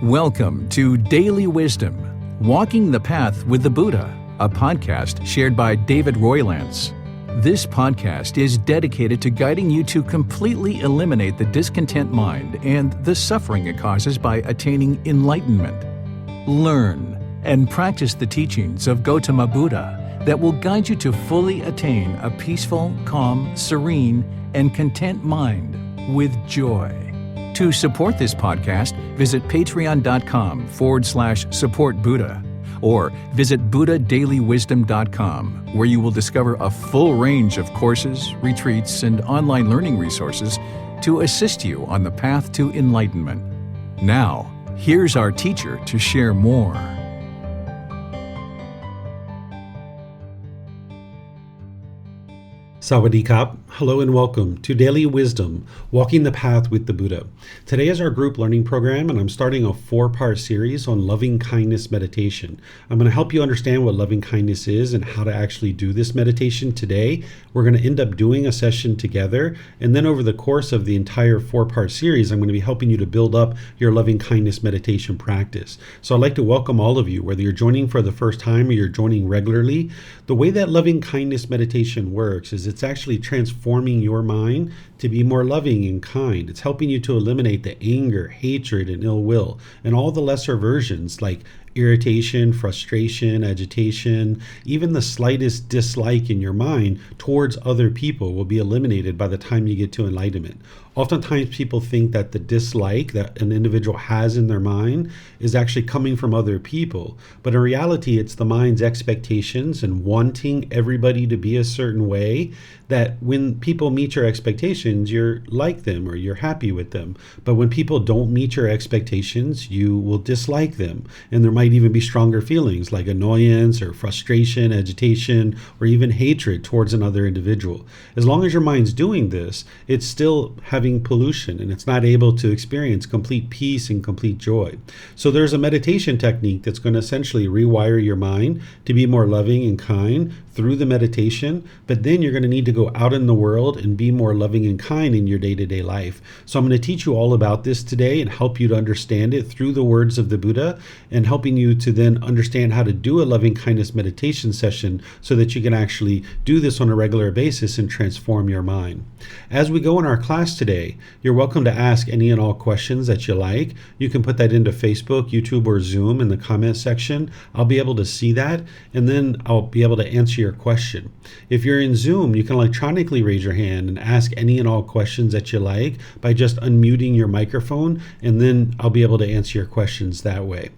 Welcome to Daily Wisdom, Walking the Path with the Buddha, a podcast shared by David Roylance. This podcast is dedicated to guiding you to completely eliminate the discontent mind and the suffering it causes by attaining enlightenment. Learn and practice the teachings of Gautama Buddha that will guide you to fully attain a peaceful, calm, serene, and content mind with joy. To support this podcast, visit patreon.com/support Buddha or visit buddhadailywisdom.com, where you will discover a full range of courses, retreats, and online learning resources to assist you on the path to enlightenment. Now, here's our teacher to share more. Sawadee Kap. Hello and welcome to Daily Wisdom, Walking the Path with the Buddha. Today is our group learning program, and I'm starting a 4-part series on loving kindness meditation. I'm going to help you understand what loving kindness is and how to actually do this meditation today. We're going to end up doing a session together, and then over the course of the entire 4-part series, I'm going to be helping you to build up your loving kindness meditation practice. So I'd like to welcome all of you, whether you're joining for the first time or you're joining regularly. The way that loving kindness meditation works is it's actually transforming your mind to be more loving and kind. It's helping you to eliminate the anger, hatred, and ill will, and all the lesser versions like irritation, frustration, agitation, even the slightest dislike in your mind towards other people will be eliminated by the time you get to enlightenment. Oftentimes people think that the dislike that an individual has in their mind is actually coming from other people. But in reality, it's the mind's expectations and wanting everybody to be a certain way, that when people meet your expectations, you're like them or you're happy with them. But when people don't meet your expectations, you will dislike them. And there might even be stronger feelings like annoyance or frustration, agitation, or even hatred towards another individual. As long as your mind's doing this, it's still having pollution and it's not able to experience complete peace and complete joy. So there's a meditation technique that's going to essentially rewire your mind to be more loving and kind through the meditation, but then you're going to need to go out in the world and be more loving and kind in your day-to-day life. So I'm going to teach you all about this today and help you to understand it through the words of the Buddha, and helping you to then understand how to do a loving kindness meditation session so that you can actually do this on a regular basis and transform your mind. As we go in our class today, you're welcome to ask any and all questions that you like. You can put that into Facebook, YouTube, or Zoom in the comment section. I'll be able to see that, and then I'll be able to answer your question. If you're in Zoom, you can electronically raise your hand and ask any and all questions that you like by just unmuting your microphone, and then I'll be able to answer your questions that way.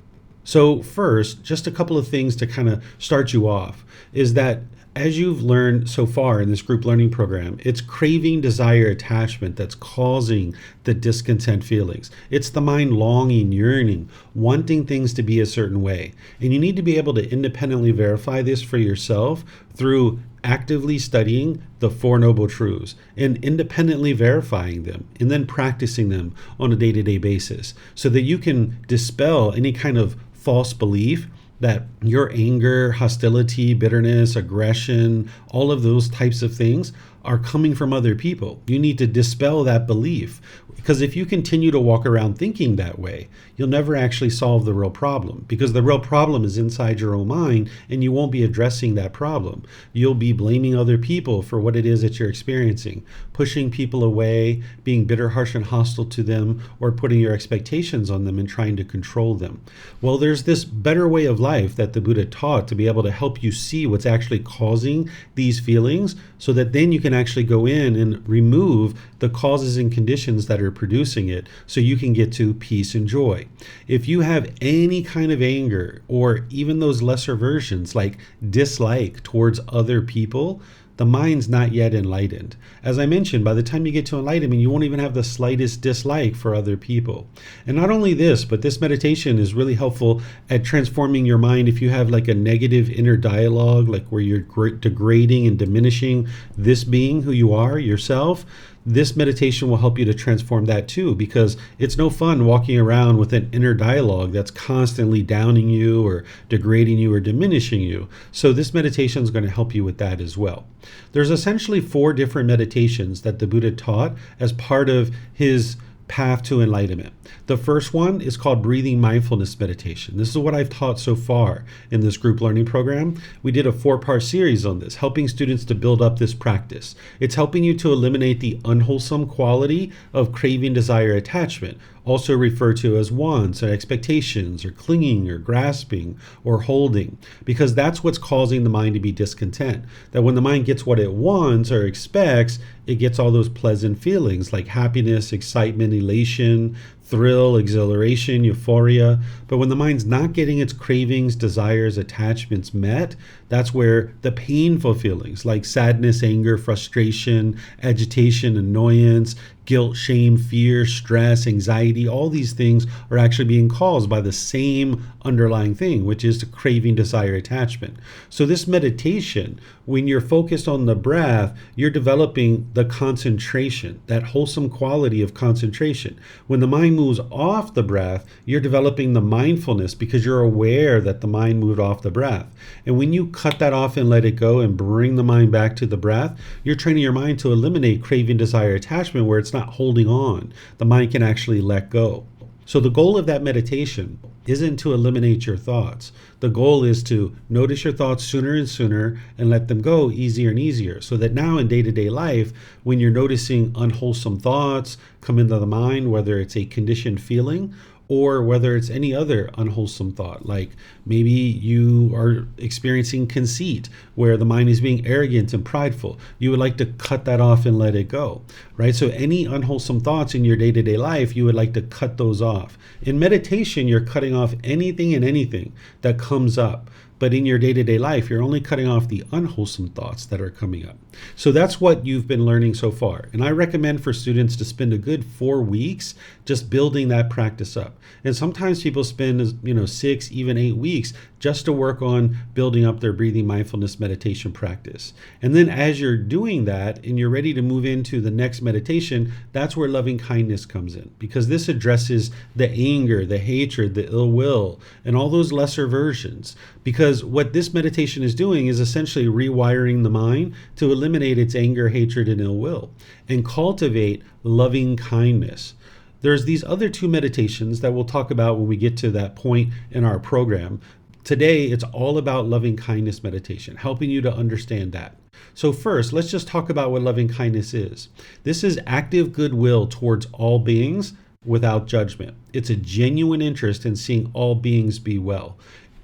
So first, just a couple of things to kind of start you off is that as you've learned so far in this group learning program, it's craving, desire, attachment that's causing the discontent feelings. It's the mind longing, yearning, wanting things to be a certain way. And you need to be able to independently verify this for yourself through actively studying the Four Noble Truths and independently verifying them and then practicing them on a day-to-day basis so that you can dispel any kind of false belief that your anger, hostility, bitterness, aggression, all of those types of things are coming from other people. You need to dispel that belief, because if you continue to walk around thinking that way, you'll never actually solve the real problem, because the real problem is inside your own mind and you won't be addressing that problem. You'll be blaming other people for what it is that you're experiencing, pushing people away, being bitter, harsh, and hostile to them, or putting your expectations on them and trying to control them. Well, there's this better way of life that the Buddha taught to be able to help you see what's actually causing these feelings, so that then you can actually go in and remove the causes and conditions that are producing it, so you can get to peace and joy. If you have any kind of anger, or even those lesser versions like dislike towards other people, the mind's not yet enlightened. As I mentioned, by the time you get to enlightenment, you won't even have the slightest dislike for other people. And not only this, but this meditation is really helpful at transforming your mind if you have like a negative inner dialogue, like where you're degrading and diminishing this being who you are, yourself. This meditation will help you to transform that too, because it's no fun walking around with an inner dialogue that's constantly downing you or degrading you or diminishing you. So this meditation is going to help you with that as well. There's essentially 4 different meditations that the Buddha taught as part of his path to enlightenment. The first one is called breathing mindfulness meditation. This is what I've taught so far in this group learning program. We did a 4-part series on this, helping students to build up this practice. It's helping you to eliminate the unwholesome quality of craving, desire, attachment, also referred to as wants or expectations or clinging or grasping or holding, because that's what's causing the mind to be discontent. That when the mind gets what it wants or expects, it gets all those pleasant feelings like happiness, excitement, elation, thrill, exhilaration, euphoria. But when the mind's not getting its cravings, desires, attachments met, that's where the painful feelings like sadness, anger, frustration, agitation, annoyance, guilt, shame, fear, stress, anxiety, all these things are actually being caused by the same underlying thing, which is the craving, desire, attachment. So this meditation, when you're focused on the breath, you're developing the concentration, that wholesome quality of concentration. When the mind moves off the breath, you're developing the mindfulness because you're aware that the mind moved off the breath. And when you cut that off and let it go and bring the mind back to the breath, you're training your mind to eliminate craving, desire, attachment where it's not holding on. The mind can actually let go. So the goal of that meditation isn't to eliminate your thoughts. The goal is to notice your thoughts sooner and sooner and let them go easier and easier, so that now in day-to-day life, when you're noticing unwholesome thoughts come into the mind, whether it's a conditioned feeling or whether it's any other unwholesome thought, like maybe you are experiencing conceit, where the mind is being arrogant and prideful, you would like to cut that off and let it go, right? So any unwholesome thoughts in your day-to-day life, you would like to cut those off. In meditation, you're cutting off anything and anything that comes up. But in your day-to-day life, you're only cutting off the unwholesome thoughts that are coming up. So that's what you've been learning so far. And I recommend for students to spend a good 4 weeks just building that practice up. And sometimes people spend 6, even 8 weeks just to work on building up their breathing mindfulness meditation practice. And then as you're doing that and you're ready to move into the next meditation, that's where loving kindness comes in, because this addresses the anger, the hatred, the ill will, and all those lesser versions. Because what this meditation is doing is essentially rewiring the mind to eliminate its anger, hatred, and ill will and cultivate loving kindness. There's these other 2 meditations that we'll talk about when we get to that point in our program. Today, it's all about loving kindness meditation, helping you to understand that. So first, let's just talk about what loving kindness is. This is active goodwill towards all beings without judgment. It's a genuine interest in seeing all beings be well.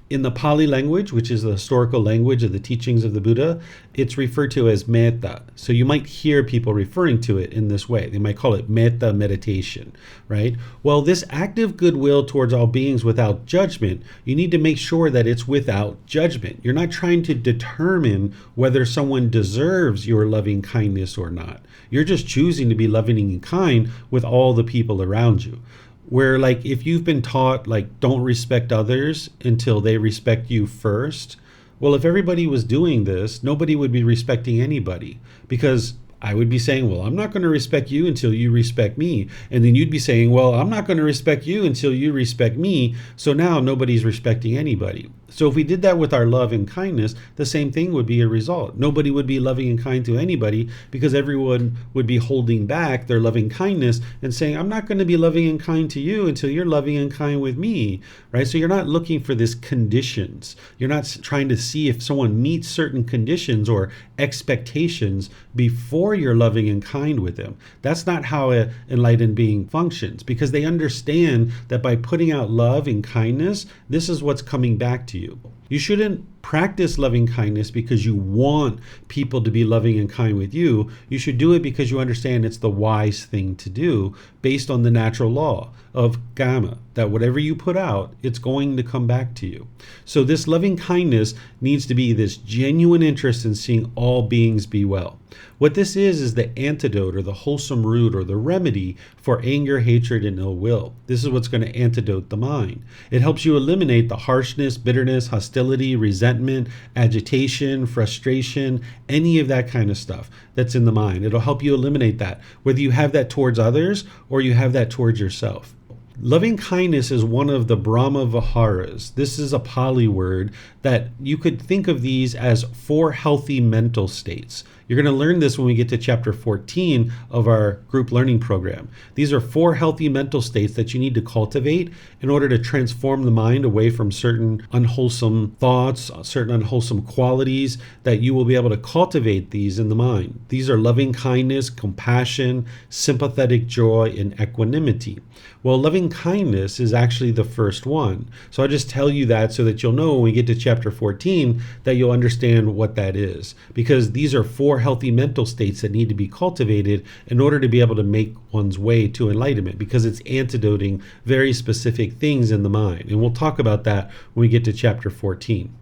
In the Pali language, which is the historical language of the teachings of the Buddha, it's referred to as metta. So you might hear people referring to it in this way. They might call it metta meditation, right? Well, this active goodwill towards all beings without judgment, you need to make sure that it's without judgment. You're not trying to determine whether someone deserves your loving kindness or not. You're just choosing to be loving and kind with all the people around you. Where like if you've been taught like don't respect others until they respect you first, well, if everybody was doing this, nobody would be respecting anybody, because I would be saying, well, I'm not going to respect you until you respect me. And then you'd be saying, well, I'm not going to respect you until you respect me. So now nobody's respecting anybody. So if we did that with our love and kindness, the same thing would be a result. Nobody would be loving and kind to anybody, because everyone would be holding back their loving kindness and saying, I'm not going to be loving and kind to you until you're loving and kind with me, right? So you're not looking for these conditions. You're not trying to see if someone meets certain conditions or expectations before you're loving and kind with them. That's not how an enlightened being functions, because they understand that by putting out love and kindness, this is what's coming back to you. You shouldn't practice loving kindness because you want people to be loving and kind with you. You should do it because you understand it's the wise thing to do based on the natural law of dhamma, that whatever you put out, it's going to come back to you. So this loving kindness needs to be this genuine interest in seeing all beings be well. What this is the antidote or the wholesome root or the remedy for anger, hatred, and ill will. This is what's going to antidote the mind. It helps you eliminate the harshness, bitterness, hostility, resentment, agitation, frustration, any of that kind of stuff that's in the mind. It'll help you eliminate that, whether you have that towards others or you have that towards yourself. Loving kindness is one of the Brahma Viharas. This is a Pali word that you could think of these as 4 healthy mental states. You're going to learn this when we get to chapter 14 of our group learning program. These are 4 healthy mental states that you need to cultivate in order to transform the mind away from certain unwholesome thoughts, certain unwholesome qualities, that you will be able to cultivate these in the mind. These are loving kindness, compassion, sympathetic joy, and equanimity. Well, loving kindness is actually the first one. So I'll just tell you that so that you'll know when we get to chapter 14 that you'll understand what that is. Because these are 4 healthy mental states that need to be cultivated in order to be able to make one's way to enlightenment, because it's antidoting very specific things in the mind. And we'll talk about that when we get to chapter 14.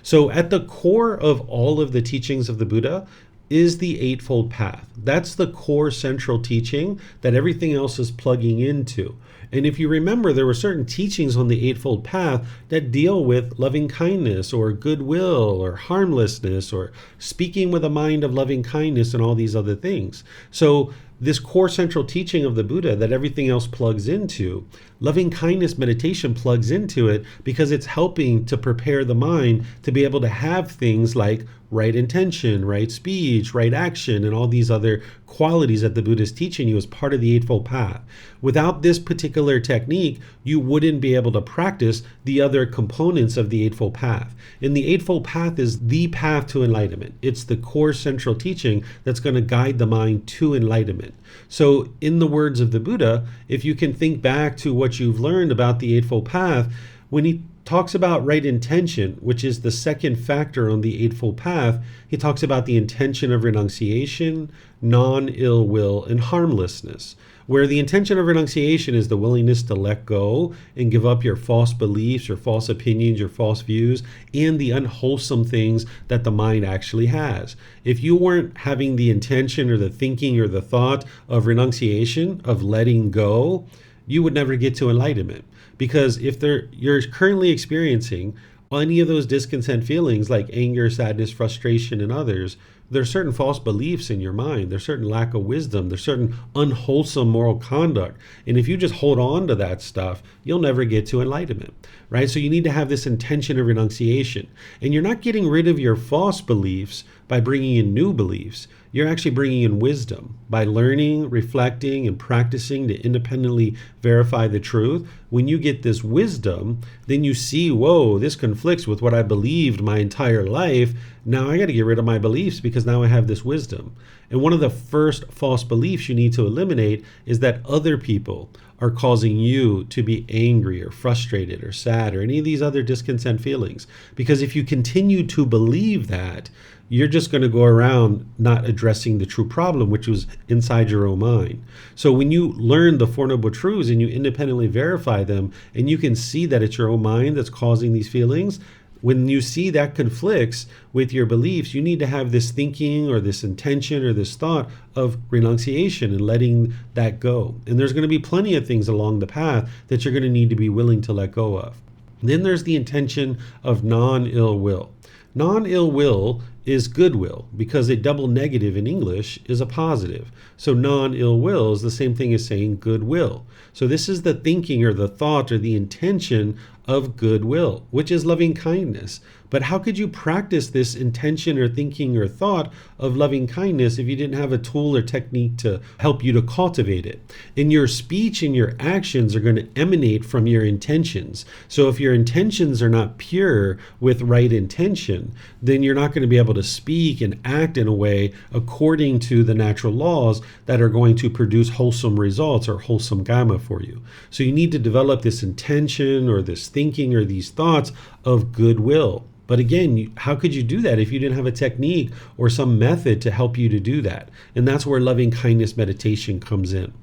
So at the core of all of the teachings of the Buddha is the Eightfold Path. That's the core central teaching that everything else is plugging into. And if you remember, there were certain teachings on the Eightfold Path that deal with loving kindness or goodwill or harmlessness or speaking with a mind of loving kindness and all these other things. So this core central teaching of the Buddha that everything else plugs into, loving kindness meditation plugs into it because it's helping to prepare the mind to be able to have things like right intention, right speech, right action, and all these other qualities that the Buddha is teaching you as part of the Eightfold Path. Without this particular technique, you wouldn't be able to practice the other components of the Eightfold Path. And the Eightfold Path is the path to enlightenment. It's the core central teaching that's going to guide the mind to enlightenment. So in the words of the Buddha, if you can think back to what you've learned about the Eightfold Path, when he talks about right intention, which is the second factor on the Eightfold Path, he talks about the intention of renunciation, non-ill will, and harmlessness. Where the intention of renunciation is the willingness to let go and give up your false beliefs, your false opinions, your false views, and the unwholesome things that the mind actually has. If you weren't having the intention or the thinking or the thought of renunciation, of letting go, you would never get to enlightenment. Because if you're currently experiencing any of those discontent feelings like anger, sadness, frustration, and others, there's certain false beliefs in your mind. There's certain lack of wisdom. There's certain unwholesome moral conduct. And if you just hold on to that stuff, you'll never get to enlightenment, right? So you need to have this intention of renunciation. And you're not getting rid of your false beliefs by bringing in new beliefs. You're actually bringing in wisdom by learning, reflecting, and practicing to independently verify the truth. When you get this wisdom, then you see, whoa, this conflicts with what I believed my entire life. Now I got to get rid of my beliefs because now I have this wisdom. And one of the first false beliefs you need to eliminate is that other people are causing you to be angry or frustrated or sad or any of these other discontent feelings. Because if you continue to believe that, you're just going to go around not addressing the true problem, which was inside your own mind. So when you learn the Four Noble Truths and you independently verify them, and you can see that it's your own mind that's causing these feelings, when you see that conflicts with your beliefs, you need to have this thinking or this intention or this thought of renunciation and letting that go. And there's going to be plenty of things along the path that you're going to need to be willing to let go of. Then there's the intention of non-ill will. Non-ill will is goodwill, because a double negative in English is a positive. So non-ill will is the same thing as saying goodwill. So this is the thinking or the thought or the intention of goodwill, which is loving kindness. But how could you practice this intention or thinking or thought of loving kindness if you didn't have a tool or technique to help you to cultivate it? And your speech and your actions are going to emanate from your intentions. So if your intentions are not pure with right intention, then you're not going to be able to speak and act in a way according to the natural laws that are going to produce wholesome results or wholesome dhamma for you. So you need to develop this intention or this thinking or these thoughts of goodwill. But again, how could you do that if you didn't have a technique or some method to help you to do that? And that's where loving kindness meditation comes in.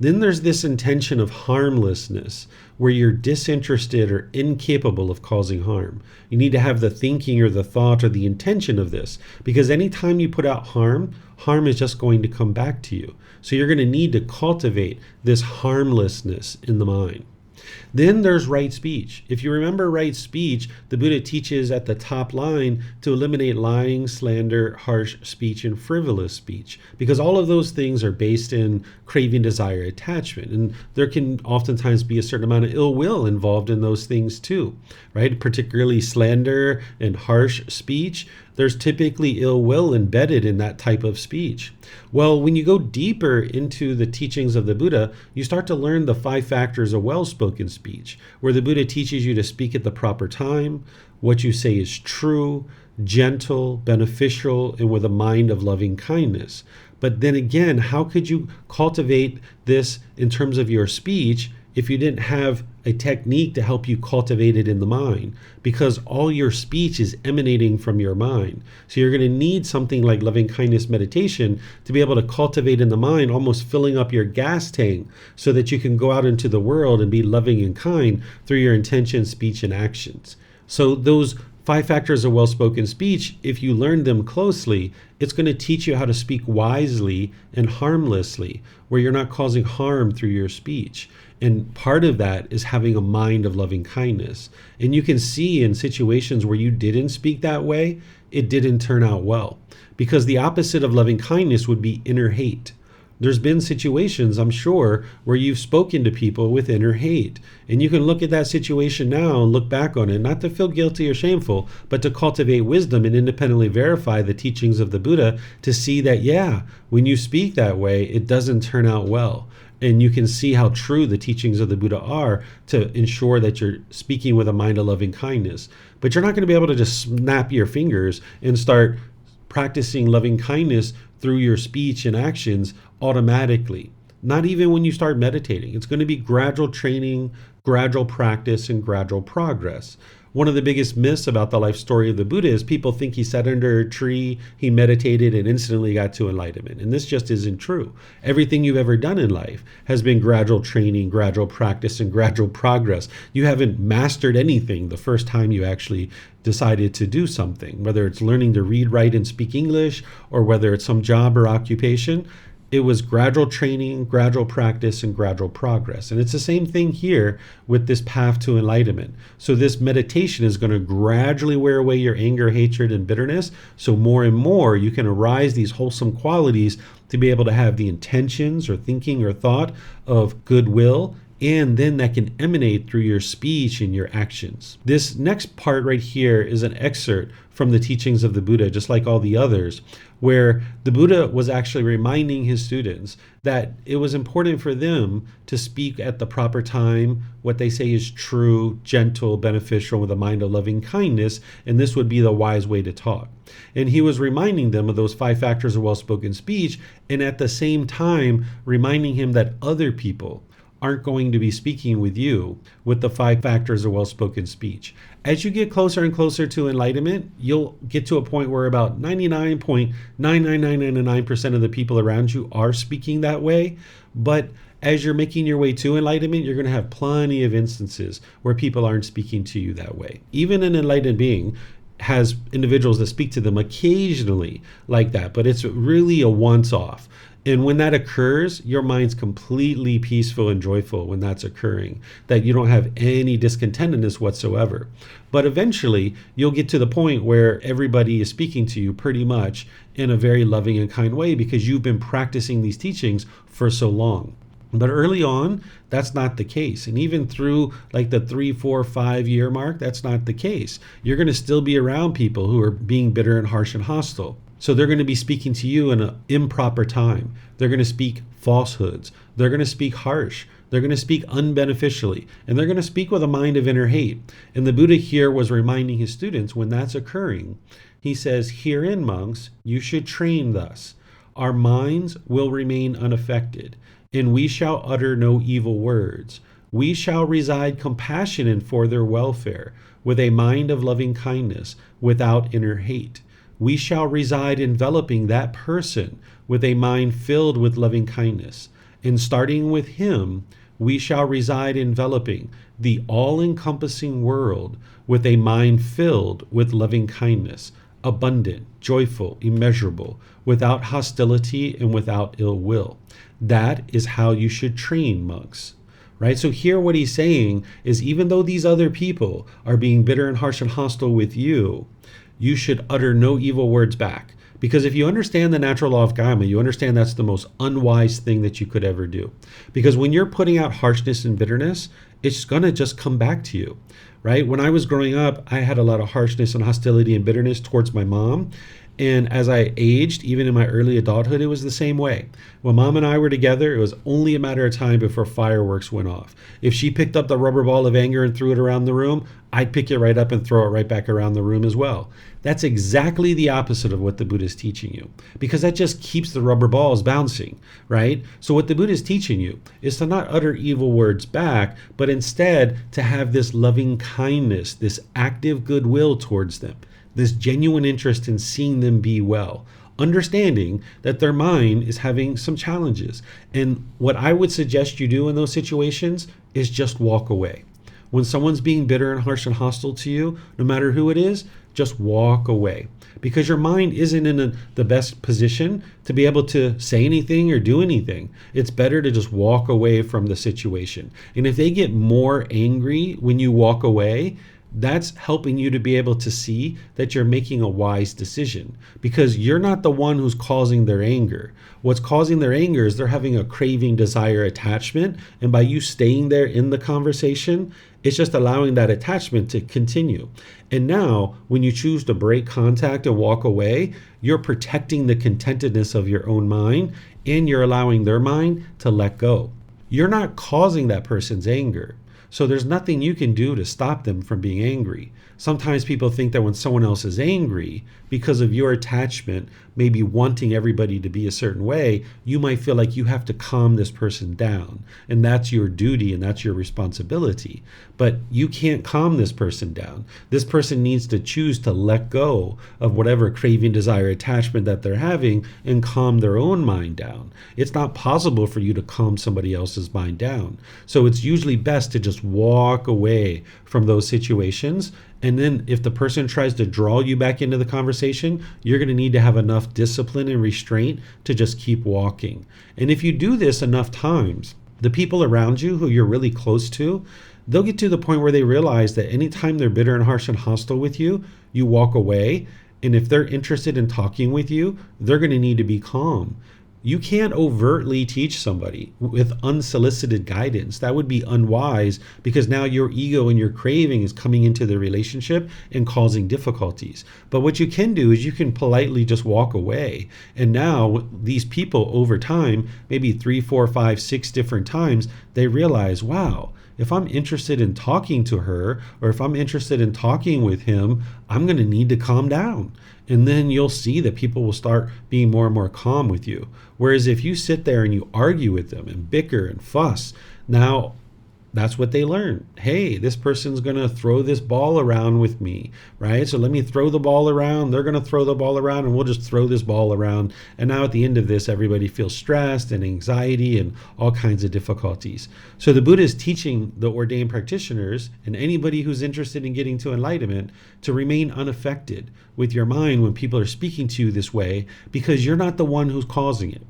Then there's this intention of harmlessness, where you're disinterested or incapable of causing harm. You need to have the thinking or the thought or the intention of this, because anytime you put out harm is just going to come back to you. So you're going to need to cultivate this harmlessness in the mind. Then there's right speech. If you remember right speech, the Buddha teaches at the top line to eliminate lying, slander, harsh speech, and frivolous speech, because all of those things are based in craving, desire, attachment. And there can oftentimes be a certain amount of ill will involved in those things too, right? Particularly slander and harsh speech. There's typically ill will embedded in that type of speech. Well, when you go deeper into the teachings of the Buddha, you start to learn the 5 factors of well-spoken speech, where the Buddha teaches you to speak at the proper time, what you say is true, gentle, beneficial, and with a mind of loving kindness. But then again, how could you cultivate this in terms of your speech if you didn't have a technique to help you cultivate it in the mind? Because all your speech is emanating from your mind. So you're going to need something like loving kindness meditation to be able to cultivate in the mind, almost filling up your gas tank so that you can go out into the world and be loving and kind through your intention, speech, and actions. So those 5 factors of well-spoken speech, if you learn them closely, it's going to teach you how to speak wisely and harmlessly, where you're not causing harm through your speech. And part of that is having a mind of loving kindness. And you can see in situations where you didn't speak that way, it didn't turn out well. Because the opposite of loving kindness would be inner hate. There's been situations, I'm sure, where you've spoken to people with inner hate. And you can look at that situation now and look back on it, not to feel guilty or shameful, but to cultivate wisdom and independently verify the teachings of the Buddha to see that, yeah, when you speak that way, it doesn't turn out well. And you can see how true the teachings of the Buddha are to ensure that you're speaking with a mind of loving kindness. But you're not going to be able to just snap your fingers and start practicing loving kindness through your speech and actions automatically. Not even when you start meditating. It's going to be gradual training, gradual practice, and gradual progress. One of the biggest myths about the life story of the Buddha is people think he sat under a tree, he meditated, and instantly got to enlightenment. And this just isn't true. Everything you've ever done in life has been gradual training, gradual practice, and gradual progress. You haven't mastered anything the first time you actually decided to do something, whether it's learning to read, write, and speak English, or whether it's some job or occupation. It was gradual training, gradual practice, and gradual progress. And it's the same thing here with this path to enlightenment. So this meditation is going to gradually wear away your anger, hatred, and bitterness. So more and more you can arise these wholesome qualities to be able to have the intentions or thinking or thought of goodwill. And then that can emanate through your speech and your actions. This next part right here is an excerpt from the teachings of the Buddha, just like all the others, where the Buddha was actually reminding his students that it was important for them to speak at the proper time, what they say is true, gentle, beneficial, with a mind of loving kindness, and this would be the wise way to talk. And he was reminding them of those 5 factors of well-spoken speech, and at the same time reminding him that other people aren't going to be speaking with you with the 5 factors of well-spoken speech. As you get closer and closer to enlightenment, you'll get to a point where about 99.99999% of the people around you are speaking that way. But as you're making your way to enlightenment, you're going to have plenty of instances where people aren't speaking to you that way. Even an enlightened being has individuals that speak to them occasionally like that, but it's really a once-off. And when that occurs, your mind's completely peaceful and joyful when that's occurring, that you don't have any discontentedness whatsoever. But eventually, you'll get to the point where everybody is speaking to you pretty much in a very loving and kind way because you've been practicing these teachings for so long. But early on, that's not the case. And even through like the 3, 4, 5 year mark, that's not the case. You're going to still be around people who are being bitter and harsh and hostile. So they're going to be speaking to you in an improper time. They're going to speak falsehoods. They're going to speak harsh. They're going to speak unbeneficially. And they're going to speak with a mind of inner hate. And the Buddha here was reminding his students when that's occurring, he says, "Herein, monks, you should train thus. Our minds will remain unaffected, and we shall utter no evil words. We shall reside compassionate for their welfare, with a mind of loving kindness, without inner hate. We shall reside enveloping that person with a mind filled with loving kindness. And starting with him, we shall reside enveloping the all-encompassing world with a mind filled with loving kindness, abundant, joyful, immeasurable, without hostility and without ill will. That is how you should train, monks. right? So here what he's saying is, even though these other people are being bitter and harsh and hostile with you, you should utter no evil words back. Because if you understand the natural law of karma, you understand that's the most unwise thing that you could ever do. Because when you're putting out harshness and bitterness, it's going to just come back to you, right? When I was growing up, I had a lot of harshness and hostility and bitterness towards my mom. And as I aged, even in my early adulthood, it was the same way. When mom and I were together, it was only a matter of time before fireworks went off. If she picked up the rubber ball of anger and threw it around the room, I'd pick it right up and throw it right back around the room as well. That's exactly the opposite of what the Buddha is teaching you, because that just keeps the rubber balls bouncing, right? So what the Buddha is teaching you is to not utter evil words back, but instead to have this loving kindness, this active goodwill towards them, this genuine interest in seeing them be well, understanding that their mind is having some challenges. And what I would suggest you do in those situations is just walk away. When someone's being bitter and harsh and hostile to you, no matter who it is, just walk away. Because your mind isn't in the best position to be able to say anything or do anything. It's better to just walk away from the situation. And if they get more angry when you walk away, that's helping you to be able to see that you're making a wise decision, because you're not the one who's causing their anger. What's causing their anger is they're having a craving, desire, attachment. And by you staying there in the conversation, it's just allowing that attachment to continue. And now when you choose to break contact and walk away, you're protecting the contentedness of your own mind, and you're allowing their mind to let go. You're not causing that person's anger. So there's nothing you can do to stop them from being angry. Sometimes people think that when someone else is angry, because of your attachment, maybe wanting everybody to be a certain way, you might feel like you have to calm this person down. And that's your duty and that's your responsibility. But you can't calm this person down. This person needs to choose to let go of whatever craving, desire, attachment that they're having and calm their own mind down. It's not possible for you to calm somebody else's mind down. So it's usually best to just walk away from those situations. And then if the person tries to draw you back into the conversation, you're going to need to have enough discipline and restraint to just keep walking. And if you do this enough times, the people around you who you're really close to, they'll get to the point where they realize that anytime they're bitter and harsh and hostile with you, you walk away. And if they're interested in talking with you, they're going to need to be calm. You can't overtly teach somebody with unsolicited guidance. That would be unwise, because now your ego and your craving is coming into the relationship and causing difficulties. But what you can do is you can politely just walk away. And now these people over time, maybe 3, 4, 5, 6 different times, they realize, wow, if I'm interested in talking to her, or if I'm interested in talking with him, I'm going to need to calm down. And then you'll see that people will start being more and more calm with you. Whereas if you sit there and you argue with them and bicker and fuss, now that's what they learn. Hey, this person's going to throw this ball around with me, right? So let me throw the ball around. They're going to throw the ball around, and we'll just throw this ball around. And now at the end of this, everybody feels stressed and anxiety and all kinds of difficulties. So the Buddha is teaching the ordained practitioners and anybody who's interested in getting to enlightenment to remain unaffected with your mind when people are speaking to you this way, because you're not the one who's causing it.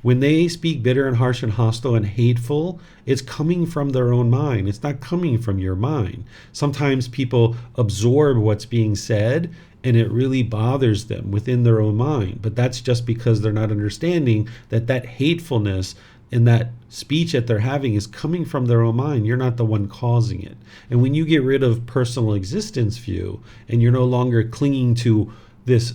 When they speak bitter and harsh and hostile and hateful, it's coming from their own mind. It's not coming from your mind. Sometimes people absorb what's being said and it really bothers them within their own mind. But that's just because they're not understanding that that hatefulness and that speech that they're having is coming from their own mind. You're not the one causing it. And when you get rid of personal existence view and you're no longer clinging to this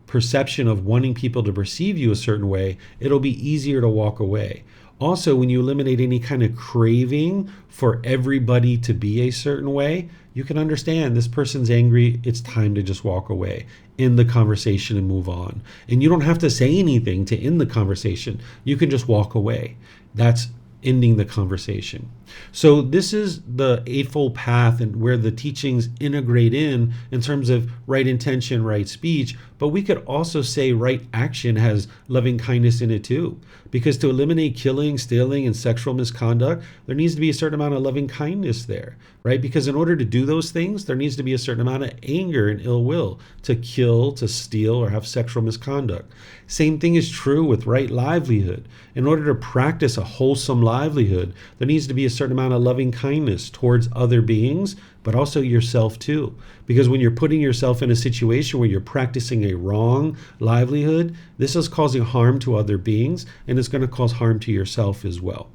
perception of wanting people to perceive you a certain way, it'll be easier to walk away. Also, when you eliminate any kind of craving for everybody to be a certain way, you can understand this person's angry, it's time to just walk away, end the conversation and move on. And you don't have to say anything to end the conversation. You can just walk away. That's ending the conversation. So this is the Eightfold Path, and where the teachings integrate in terms of right intention, right speech, but we could also say right action has loving kindness in it too. Because to eliminate killing, stealing, and sexual misconduct, there needs to be a certain amount of loving kindness there, right? Because in order to do those things, there needs to be a certain amount of anger and ill will to kill, to steal, or have sexual misconduct. Same thing is true with right livelihood. In order to practice a wholesome livelihood, there needs to be a certain amount of loving kindness towards other beings, but also yourself too. Because when you're putting yourself in a situation where you're practicing a wrong livelihood, this is causing harm to other beings, and it's going to cause harm to yourself as well.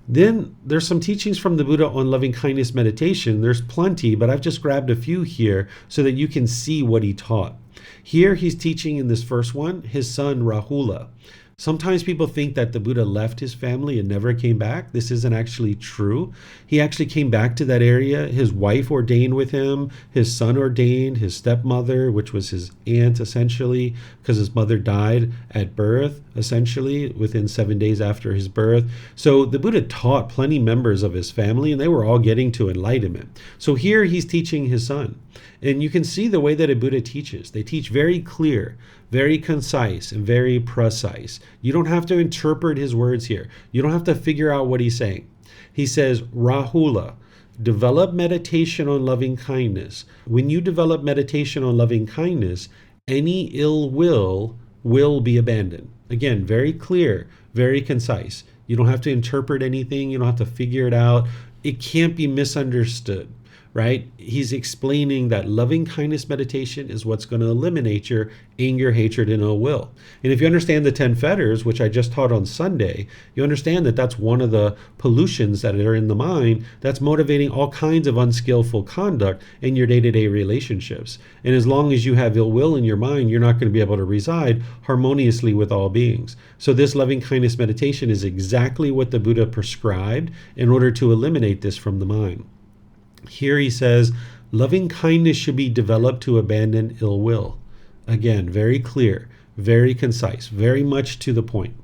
Then there's some teachings from the Buddha on loving kindness meditation. There's plenty, but I've just grabbed a few here so that you can see what he taught. Here he's teaching in this first one, his son Rahula. Sometimes people think that the Buddha left his family and never came back. This isn't actually true. He actually came back to that area. His wife ordained with him. His son ordained. His stepmother, which was his aunt essentially, because his mother died at birth, essentially, within 7 days after his birth. So the Buddha taught plenty members of his family, and they were all getting to enlightenment. So here he's teaching his son. And you can see the way that a Buddha teaches. They teach very clear, very concise, and very precise. You don't have to interpret his words here. You don't have to figure out what he's saying. He says, Rahula, develop meditation on loving kindness. When you develop meditation on loving kindness, any ill will be abandoned. Again, very clear, very concise. You don't have to interpret anything. You don't have to figure it out. It can't be misunderstood. Right? He's explaining that loving kindness meditation is what's going to eliminate your anger, hatred, and ill will. And if you understand the 10 fetters, which I just taught on Sunday, you understand that that's one of the pollutions that are in the mind that's motivating all kinds of unskillful conduct in your day-to-day relationships. And as long as you have ill will in your mind, you're not going to be able to reside harmoniously with all beings. So this loving kindness meditation is exactly what the Buddha prescribed in order to eliminate this from the mind. Here he says, loving kindness should be developed to abandon ill will. Again, very clear, very concise, very much to the point.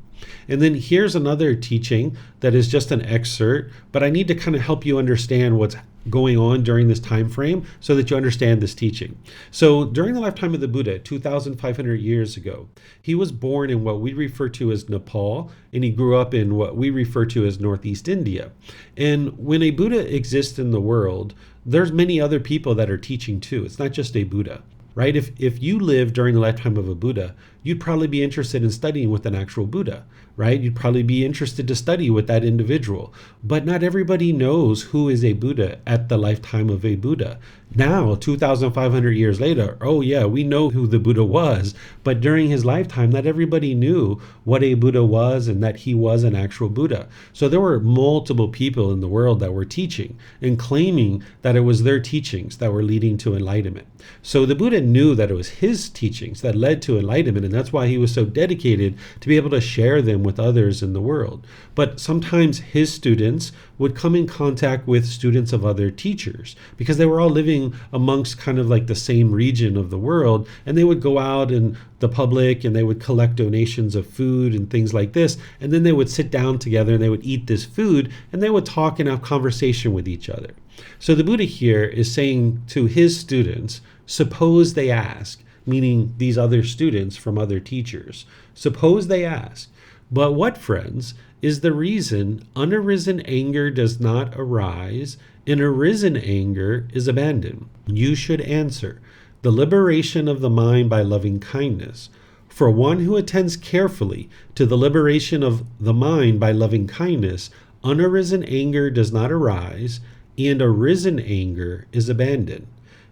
And then here's another teaching that is just an excerpt, but I need to kind of help you understand what's going on during this time frame so that you understand this teaching. So during the lifetime of the Buddha, 2,500 years ago, he was born in what we refer to as Nepal, and he grew up in what we refer to as Northeast India. And when a Buddha exists in the world, there's many other people that are teaching too. It's not just a Buddha. Right? If you live during the lifetime of a Buddha, you'd probably be interested in studying with an actual Buddha, right? You'd probably be interested to study with that individual. But not everybody knows who is a Buddha at the lifetime of a Buddha. Now, 2,500 years later, oh yeah, we know who the Buddha was, but during his lifetime, not everybody knew what a Buddha was and that he was an actual Buddha. So there were multiple people in the world that were teaching and claiming that it was their teachings that were leading to enlightenment. So the Buddha knew that it was his teachings that led to enlightenment, and that's why he was so dedicated to be able to share them with others in the world. But sometimes his students would come in contact with students of other teachers because they were all living amongst kind of like the same region of the world, and they would go out in the public and they would collect donations of food and things like this, and then they would sit down together and they would eat this food and they would talk and have conversation with each other. So the Buddha here is saying to his students, suppose they ask, meaning these other students from other teachers, suppose they ask, but what, friends, is the reason unarisen anger does not arise and arisen anger is abandoned? You should answer, the liberation of the mind by loving kindness. For one who attends carefully to the liberation of the mind by loving kindness, unarisen anger does not arise and arisen anger is abandoned.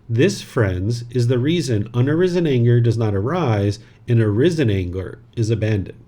This, friends, is the reason unarisen anger does not arise and arisen anger is abandoned.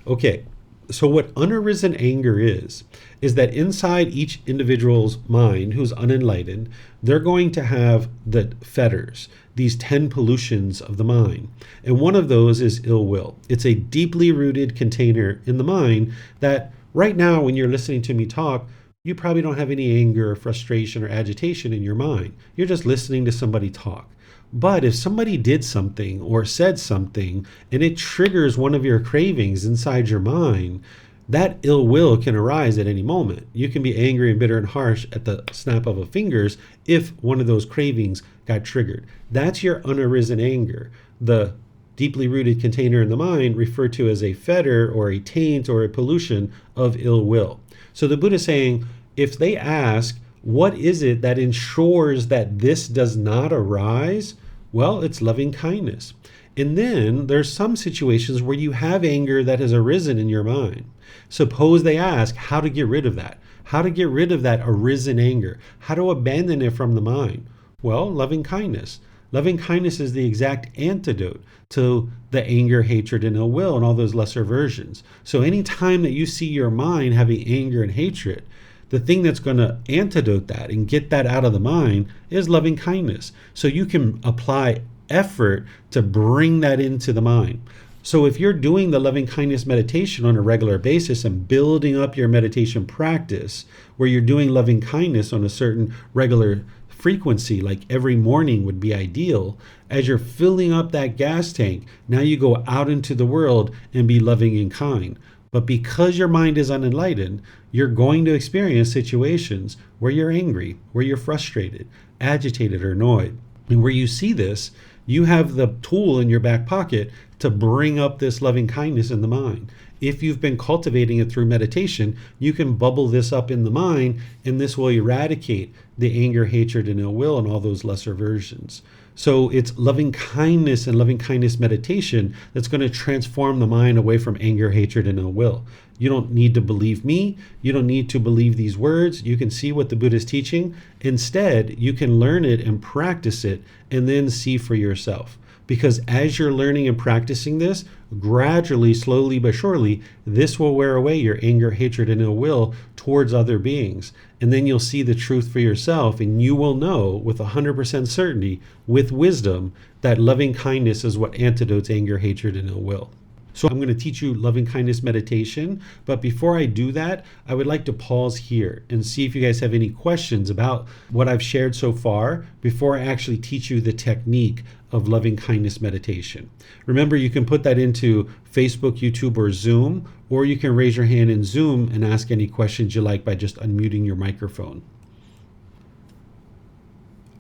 Okay, so what unarisen anger is that inside each individual's mind who's unenlightened, they're going to have the fetters, these 10 pollutions of the mind. And one of those is ill will. It's a deeply rooted container in the mind that right now when you're listening to me talk, you probably don't have any anger or frustration or agitation in your mind. You're just listening to somebody talk. But if somebody did something or said something and it triggers one of your cravings inside your mind, that ill will can arise at any moment. You can be angry and bitter and harsh at the snap of a fingers if one of those cravings got triggered. That's your unarisen anger, the deeply rooted container in the mind referred to as a fetter or a taint or a pollution of ill will. So the Buddha is saying, if they ask, what is it that ensures that this does not arise? Well, it's loving kindness. And then there's some situations where you have anger that has arisen in your mind. Suppose they ask how to get rid of that, how to get rid of that arisen anger, how to abandon it from the mind. Well, loving kindness. Loving kindness is the exact antidote to the anger, hatred, and ill will and all those lesser versions. So anytime that you see your mind having anger and hatred, the thing that's going to antidote that and get that out of the mind is loving kindness. So you can apply effort to bring that into the mind. So if you're doing the loving kindness meditation on a regular basis and building up your meditation practice where you're doing loving kindness on a certain regular frequency, like every morning would be ideal, as you're filling up that gas tank, now you go out into the world and be loving and kind. But because your mind is unenlightened, you're going to experience situations where you're angry, where you're frustrated, agitated, or annoyed. And where you see this, you have the tool in your back pocket to bring up this loving kindness in the mind. If you've been cultivating it through meditation, you can bubble this up in the mind, and this will eradicate the anger, hatred, and ill will and all those lesser versions. So it's loving kindness and loving kindness meditation that's going to transform the mind away from anger, hatred, and ill will. You don't need to believe me. You don't need to believe these words. You can see what the Buddha is teaching. Instead, you can learn it and practice it and then see for yourself. Because as you're learning and practicing this, gradually, slowly but surely, this will wear away your anger, hatred, and ill will towards other beings. And then you'll see the truth for yourself, and you will know with 100% certainty, with wisdom, that loving kindness is what antidotes anger, hatred, and ill will. So I'm going to teach you loving kindness meditation. But before I do that, I would like to pause here and see if you guys have any questions about what I've shared so far before I actually teach you the technique of loving kindness meditation. Remember, you can put that into Facebook, YouTube, or Zoom, or you can raise your hand in Zoom and ask any questions you like by just unmuting your microphone.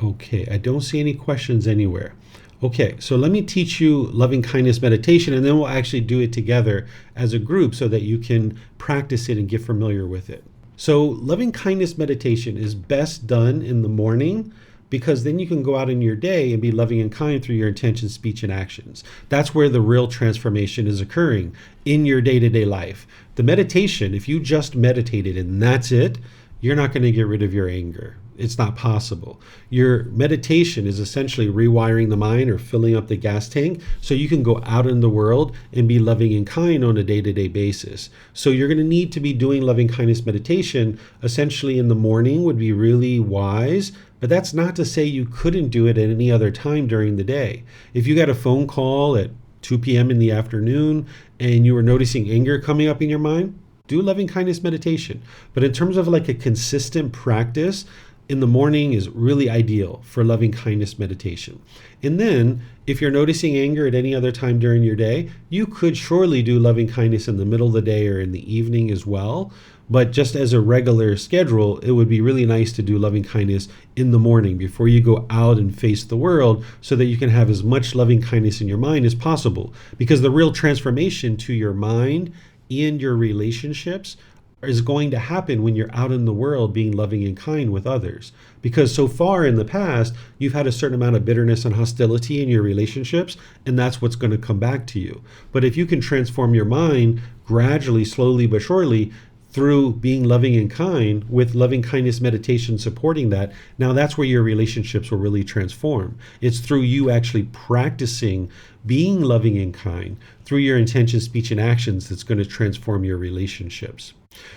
Okay, I don't see any questions anywhere. Okay, so let me teach you loving kindness meditation, and then we'll actually do it together as a group so that you can practice it and get familiar with it. So loving kindness meditation is best done in the morning, because then you can go out in your day and be loving and kind through your intention, speech, and actions. That's where the real transformation is occurring in your day-to-day life. The meditation, if you just meditated and that's it, you're not going to get rid of your anger. It's not possible. Your meditation is essentially rewiring the mind or filling up the gas tank so you can go out in the world and be loving and kind on a day-to-day basis. So you're going to need to be doing loving kindness meditation essentially in the morning would be really wise, but that's not to say you couldn't do it at any other time during the day. If you got a phone call at 2 p.m. in the afternoon and you were noticing anger coming up in your mind, do loving kindness meditation. But in terms of like a consistent practice, in the morning is really ideal for loving kindness meditation. And then if you're noticing anger at any other time during your day, you could surely do loving kindness in the middle of the day or in the evening as well. But just as a regular schedule, it would be really nice to do loving kindness in the morning before you go out and face the world so that you can have as much loving kindness in your mind as possible. Because the real transformation to your mind and your relationships is going to happen when you're out in the world being loving and kind with others. Because so far in the past, you've had a certain amount of bitterness and hostility in your relationships, and that's what's going to come back to you. But if you can transform your mind gradually, slowly but surely, through being loving and kind with loving kindness meditation supporting that, now that's where your relationships will really transform. It's through you actually practicing being loving and kind through your intention, speech, and actions that's going to transform your relationships.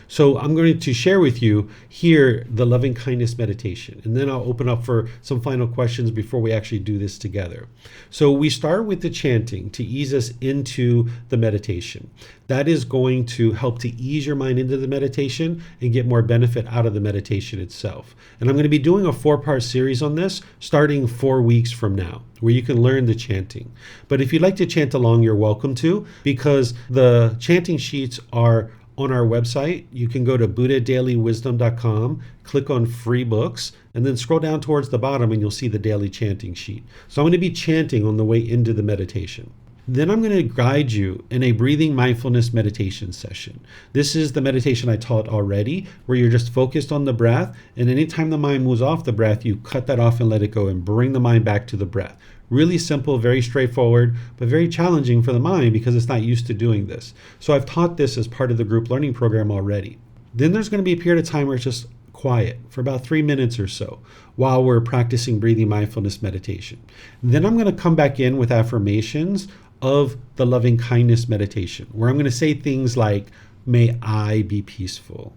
So I'm going to share with you here the loving kindness meditation, and then I'll open up for some final questions before we actually do this together. So we start with the chanting to ease us into the meditation. That is going to help to ease your mind into the meditation and get more benefit out of the meditation itself. And I'm going to be doing a 4-part series on this starting 4 weeks from now, where you can learn the chanting. But if you'd like to chant along, you're welcome to, because the chanting sheets are on our website. You can go to buddhadailywisdom.com, click on free books, and then scroll down towards the bottom and you'll see the daily chanting sheet. So I'm going to be chanting on the way into the meditation. Then I'm going to guide you in a breathing mindfulness meditation session. This is the meditation I taught already, where you're just focused on the breath. And anytime the mind moves off the breath, you cut that off and let it go and bring the mind back to the breath. Really simple, very straightforward, but very challenging for the mind because it's not used to doing this. So I've taught this as part of the group learning program already. Then there's going to be a period of time where it's just quiet for about 3 minutes or so while we're practicing breathing mindfulness meditation. Then I'm going to come back in with affirmations of the loving kindness meditation, where I'm going to say things like, may I be peaceful,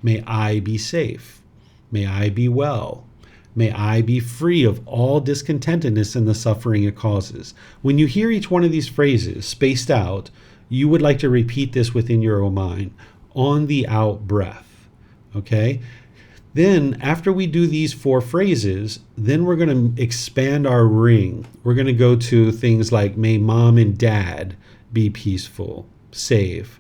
may I be safe, may I be well, may I be free of all discontentedness and the suffering it causes. When you hear each one of these phrases spaced out, you would like to repeat this within your own mind on the out breath. Okay? Then after we do these 4 phrases, then we're going to expand our ring. We're going to go to things like, may mom and dad be peaceful, safe,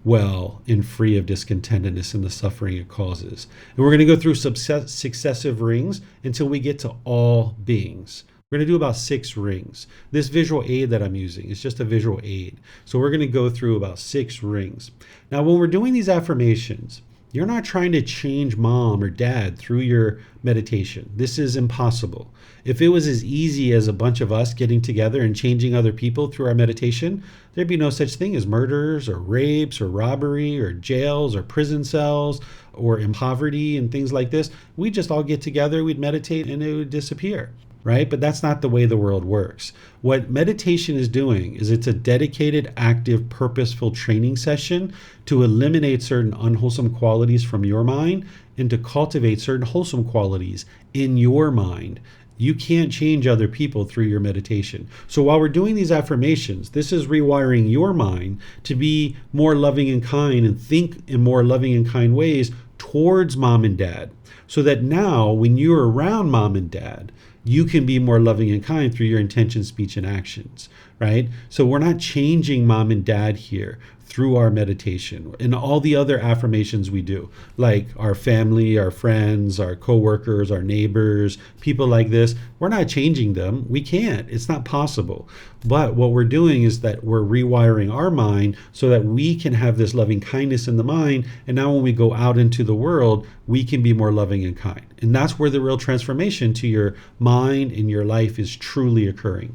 well, and free of discontentedness and the suffering it causes. And we're going to go through successive rings until we get to all beings. We're going to do about 6 rings. This visual aid that I'm using is just a visual aid. So we're going to go through about 6 rings. Now, when we're doing these affirmations, you're not trying to change mom or dad through your meditation. This is impossible. If it was as easy as a bunch of us getting together and changing other people through our meditation, there'd be no such thing as murders or rapes or robbery or jails or prison cells or in poverty and things like this. We'd just all get together, we'd meditate, and it would disappear. Right? But that's not the way the world works. What meditation is doing is it's a dedicated, active, purposeful training session to eliminate certain unwholesome qualities from your mind and to cultivate certain wholesome qualities in your mind. You can't change other people through your meditation. So while we're doing these affirmations, this is rewiring your mind to be more loving and kind and think in more loving and kind ways towards mom and dad. So that now when you're around mom and dad, you can be more loving and kind through your intention, speech, and actions, right? So we're not changing mom and dad here through our meditation and all the other affirmations we do, like our family, our friends, our coworkers, our neighbors, people like this. We're not changing them. We can't. It's not possible. But what we're doing is that we're rewiring our mind so that we can have this loving kindness in the mind. And now when we go out into the world, we can be more loving and kind. And that's where the real transformation to your mind and your life is truly occurring.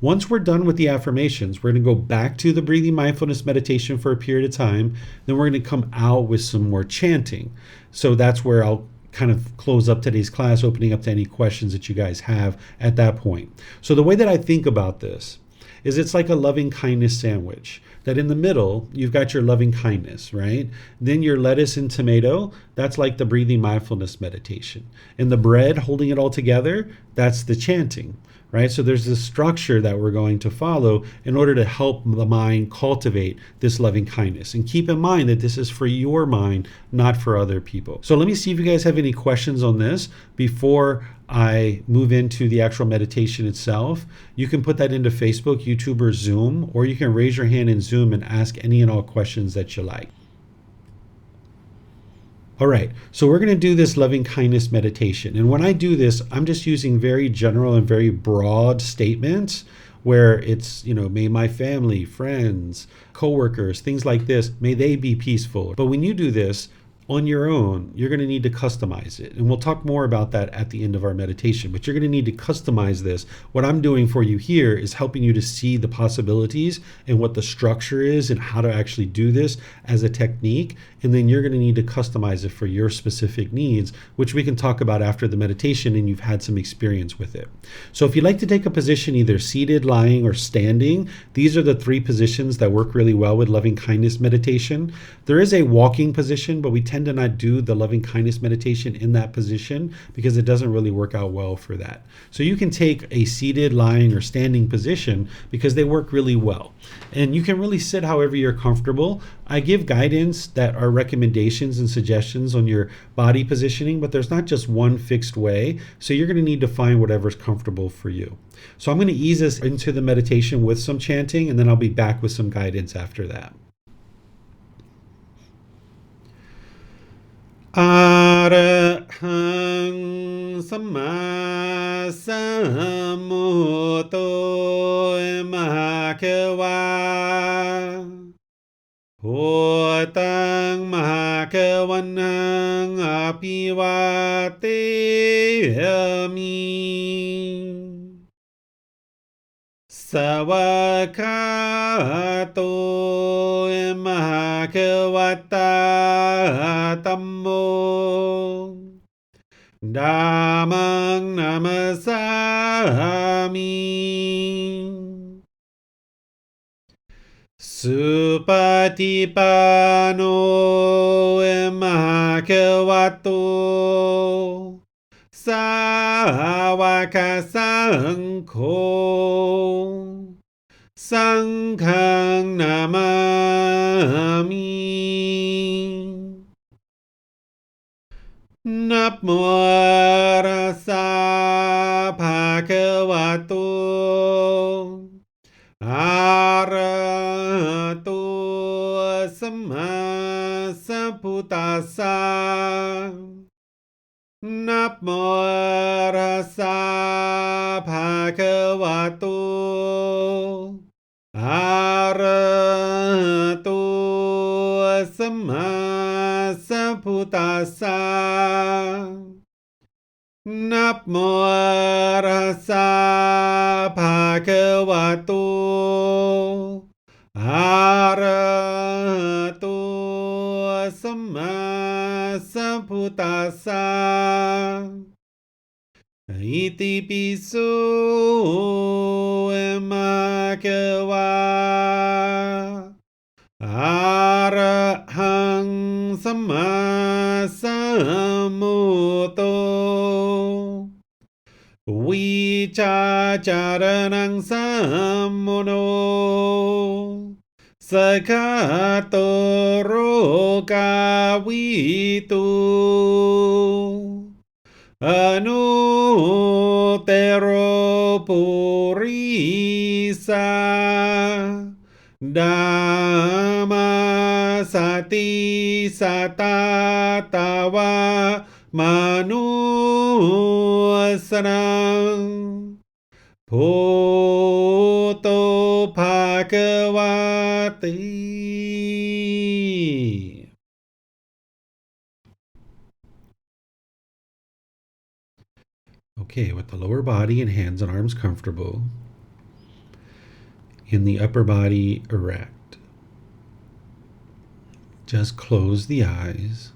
Once we're done with the affirmations, we're going to go back to the breathing mindfulness meditation for a period of time. Then we're going to come out with some more chanting. So that's where I'll kind of close up today's class, opening up to any questions that you guys have at that point. So the way that I think about this is it's like a loving kindness sandwich, that in the middle, you've got your loving kindness, right? Then your lettuce and tomato, that's like the breathing mindfulness meditation. And the bread holding it all together, that's the chanting, right? So there's this structure that we're going to follow in order to help the mind cultivate this loving kindness. And keep in mind that this is for your mind, not for other people. So let me see if you guys have any questions on this before I move into the actual meditation itself. You can put that into Facebook, YouTube, or Zoom, or you can raise your hand in Zoom and ask any and all questions that you like. All right, so we're going to do this loving kindness meditation. And when I do this, I'm just using very general and very broad statements where it's, may my family, friends, coworkers, things like this, may they be peaceful. But when you do this on your own, you're going to need to customize it. And we'll talk more about that at the end of our meditation, but you're going to need to customize this. What I'm doing for you here is helping you to see the possibilities and what the structure is and how to actually do this as a technique. And then you're going to need to customize it for your specific needs, which we can talk about after the meditation and you've had some experience with it. So if you'd like to take a position, either seated, lying, or standing, these are the 3 positions that work really well with loving kindness meditation. There is a walking position, but we tend to not do the loving kindness meditation in that position because it doesn't really work out well for that. So you can take a seated, lying, or standing position because they work really well. And you can really sit however you're comfortable. I give guidance that are recommendations and suggestions on your body positioning, but there's not just one fixed way. So you're going to need to find whatever's comfortable for you. So I'm going to ease us into the meditation with some chanting, and then I'll be back with some guidance after that. Arahang สัมมาสัมพุทโธมหาเขวาพุทธังมหาเขวันนังอภิวาเทมิสวากขาโตมหาเขวัตตาธัมโมธัมมังนามัสสามิสุปฏิปันโนมหาเขวัตโตสาวกสังโฆสังฆังนามามินะโมตัสสะภะคะวะโตอะระหะโตสัมมาสัมพุทธัสสะนะโมตัสสะภะคะวะโตอะระหะโตสัมมาสัมพุทธัสสะนะโมตัสสะภะคะวะโตอะระหะโตสัมมาสัมพุทธัสสะอิติปิโสมะคะวะอะระหังสัมมาสัมพุทโธวิชาจารณังสัมโมโนสกขาโตโรกาวิตุอนุเตโรปุริสาดามมาสติสัตตาตาวามนุสนังพุทโธภะคะวะติ Okay, with the lower body and hands and arms comfortable, and the upper body erect, just close the eyes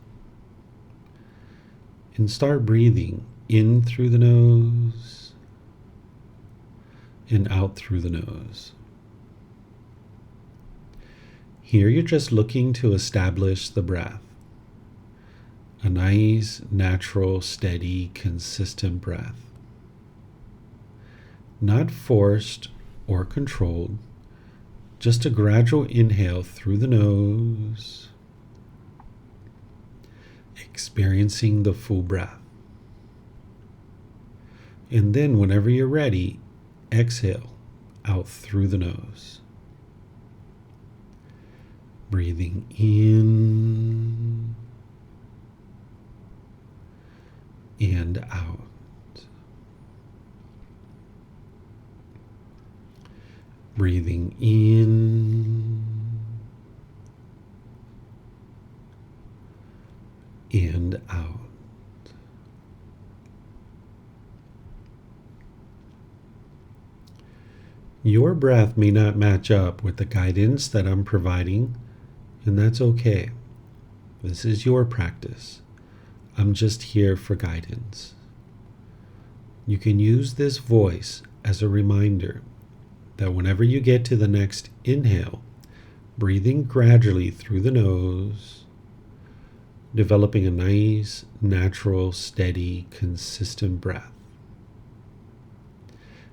and start breathing in through the nose and out through the nose. Here you're just looking to establish the breath, a nice, natural, steady, consistent breath. Not forced or controlled, just a gradual inhale through the nose, experiencing the full breath. And then whenever you're ready, exhale out through the nose. Breathing in and out. Breathing in and out. Your breath may not match up with the guidance that I'm providing, and that's okay. This is your practice. I'm just here for guidance. You can use this voice as a reminder that whenever you get to the next inhale, breathing gradually through the nose, developing a nice, natural, steady, consistent breath.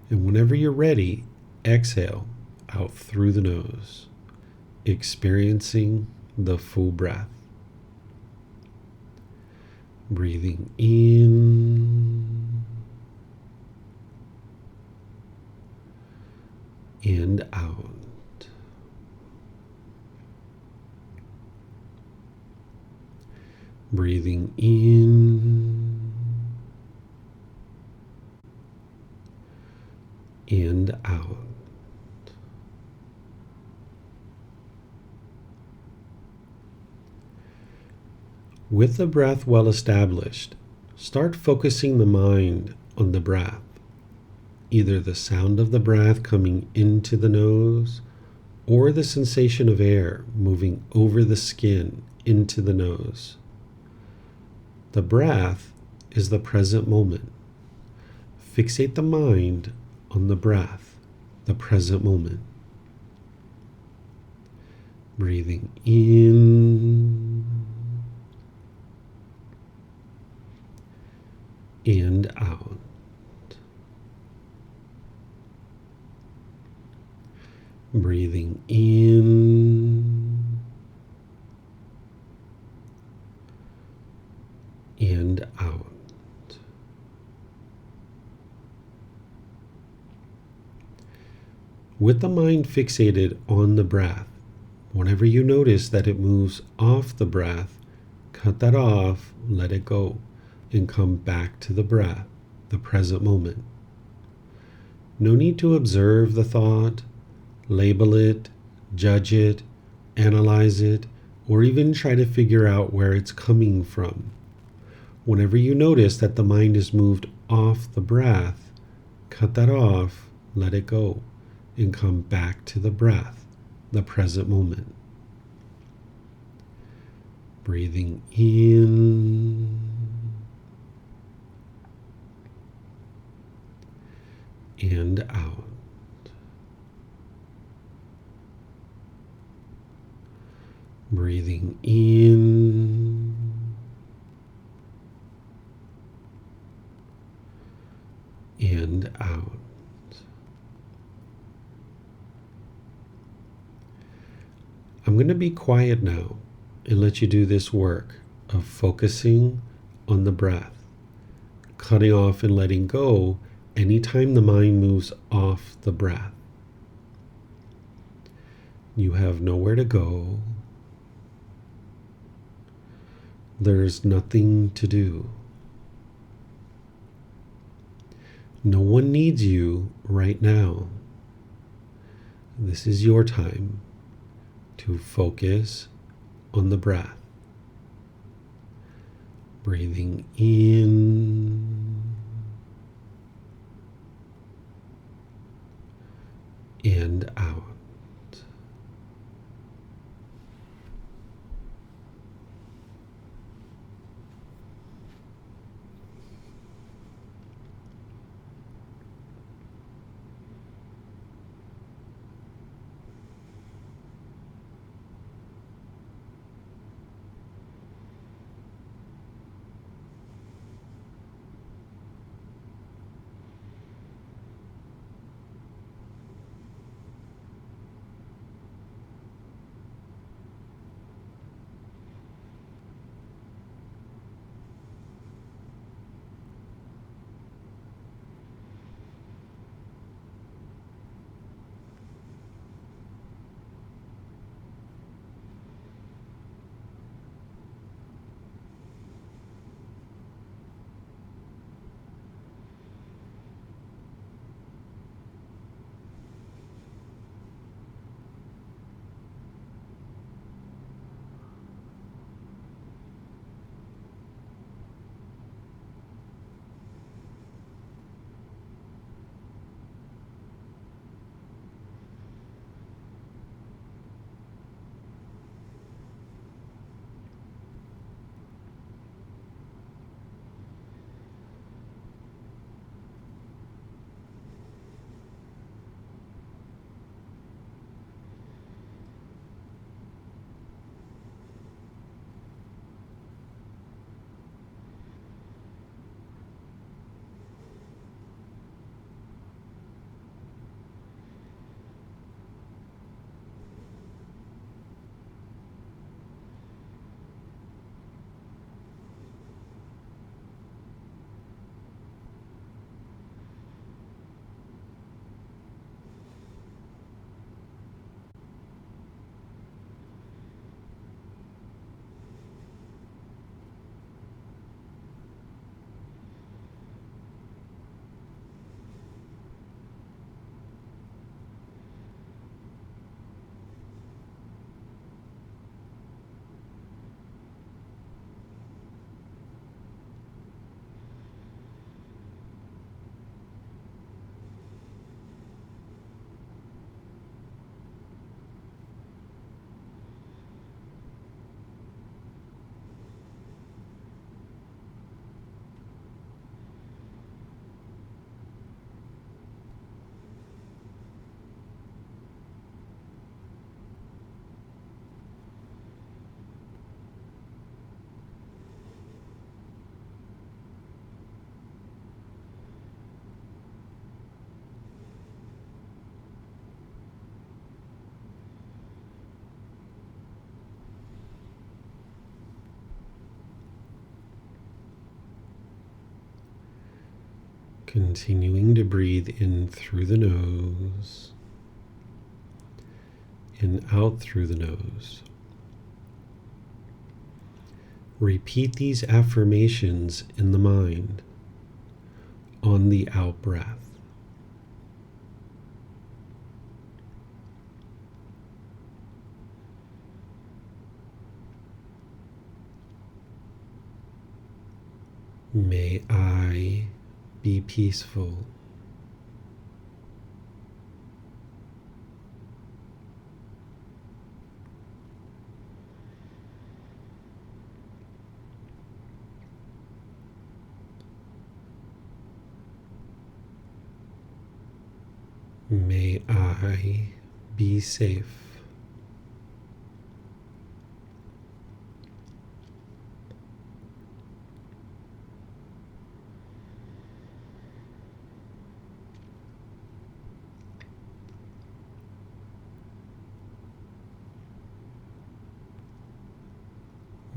And whenever you're ready, exhale out through the nose, experiencing the full breath. Breathing in and out. Breathing in and out. With the breath well established, start focusing the mind on the breath, either the sound of the breath coming into the nose or the sensation of air moving over the skin into the nose. The breath is the present moment. Fixate the mind on the breath, the present moment. Breathing in and out. Breathing in and out. With the mind fixated on the breath, whenever you notice that it moves off the breath, cut that off, let it go, and come back to the breath, the present moment. No need to observe the thought, label it, judge it, analyze it, or even try to figure out where it's coming from. Whenever you notice that the mind is moved off the breath, cut that off, let it go, and come back to the breath, the present moment. Breathing in and out. Breathing in and out. I'm going to be quiet now and let you do this work of focusing on the breath, cutting off and letting go anytime the mind moves off the breath. You have nowhere to go. There's nothing to do. No one needs you right now. This is your time to focus on the breath. Breathing in and out. Continuing to breathe in through the nose and out through the nose. Repeat these affirmations in the mind on the out breath. May I be peaceful. May I be safe.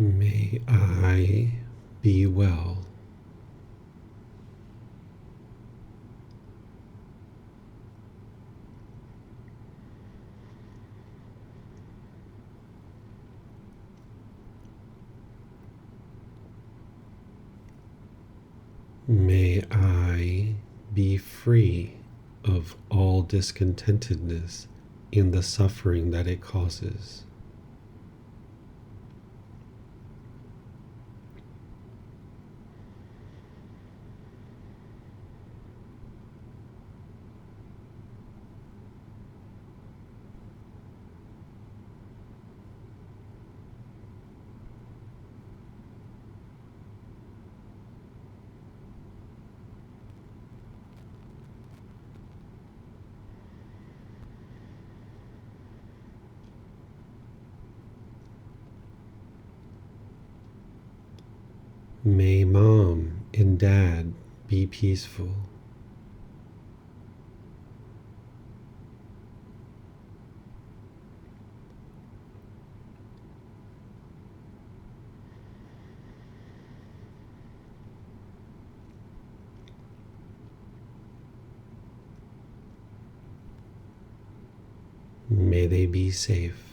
May I be well. May I be free of all discontentedness in the suffering that it causes. May mom and dad be peaceful. May they be safe.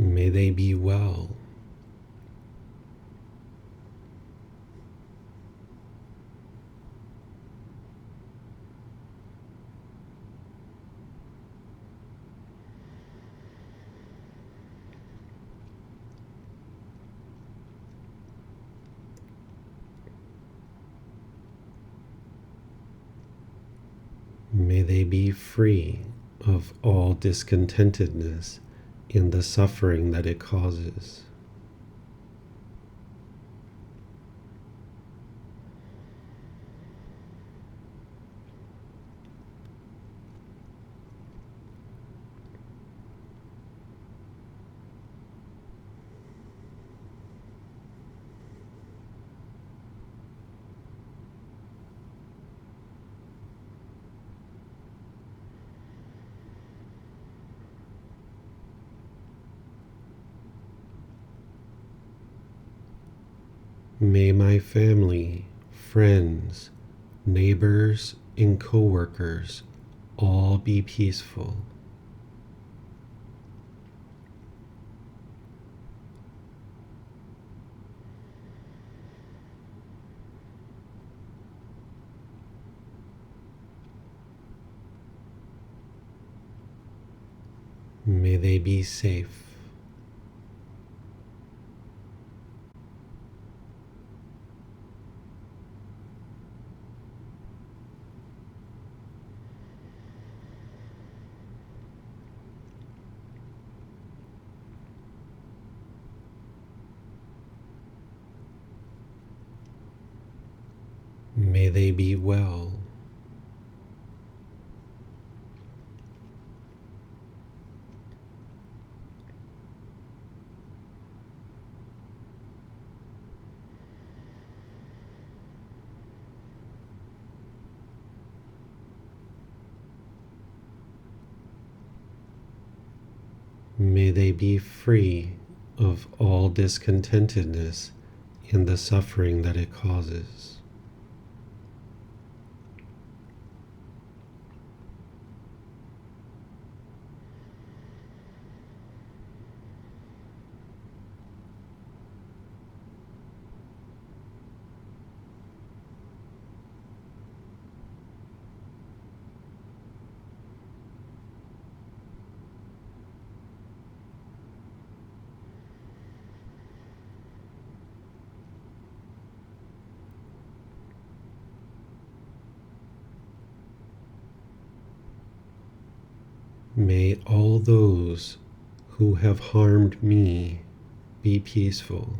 May they be well. May they be free of all discontentedness in the suffering that it causes. May my family, friends, neighbors, and co-workers all be peaceful. May they be safe. May they be well. May they be free of all discontentedness in the suffering that it causes. May all those who have harmed me be peaceful.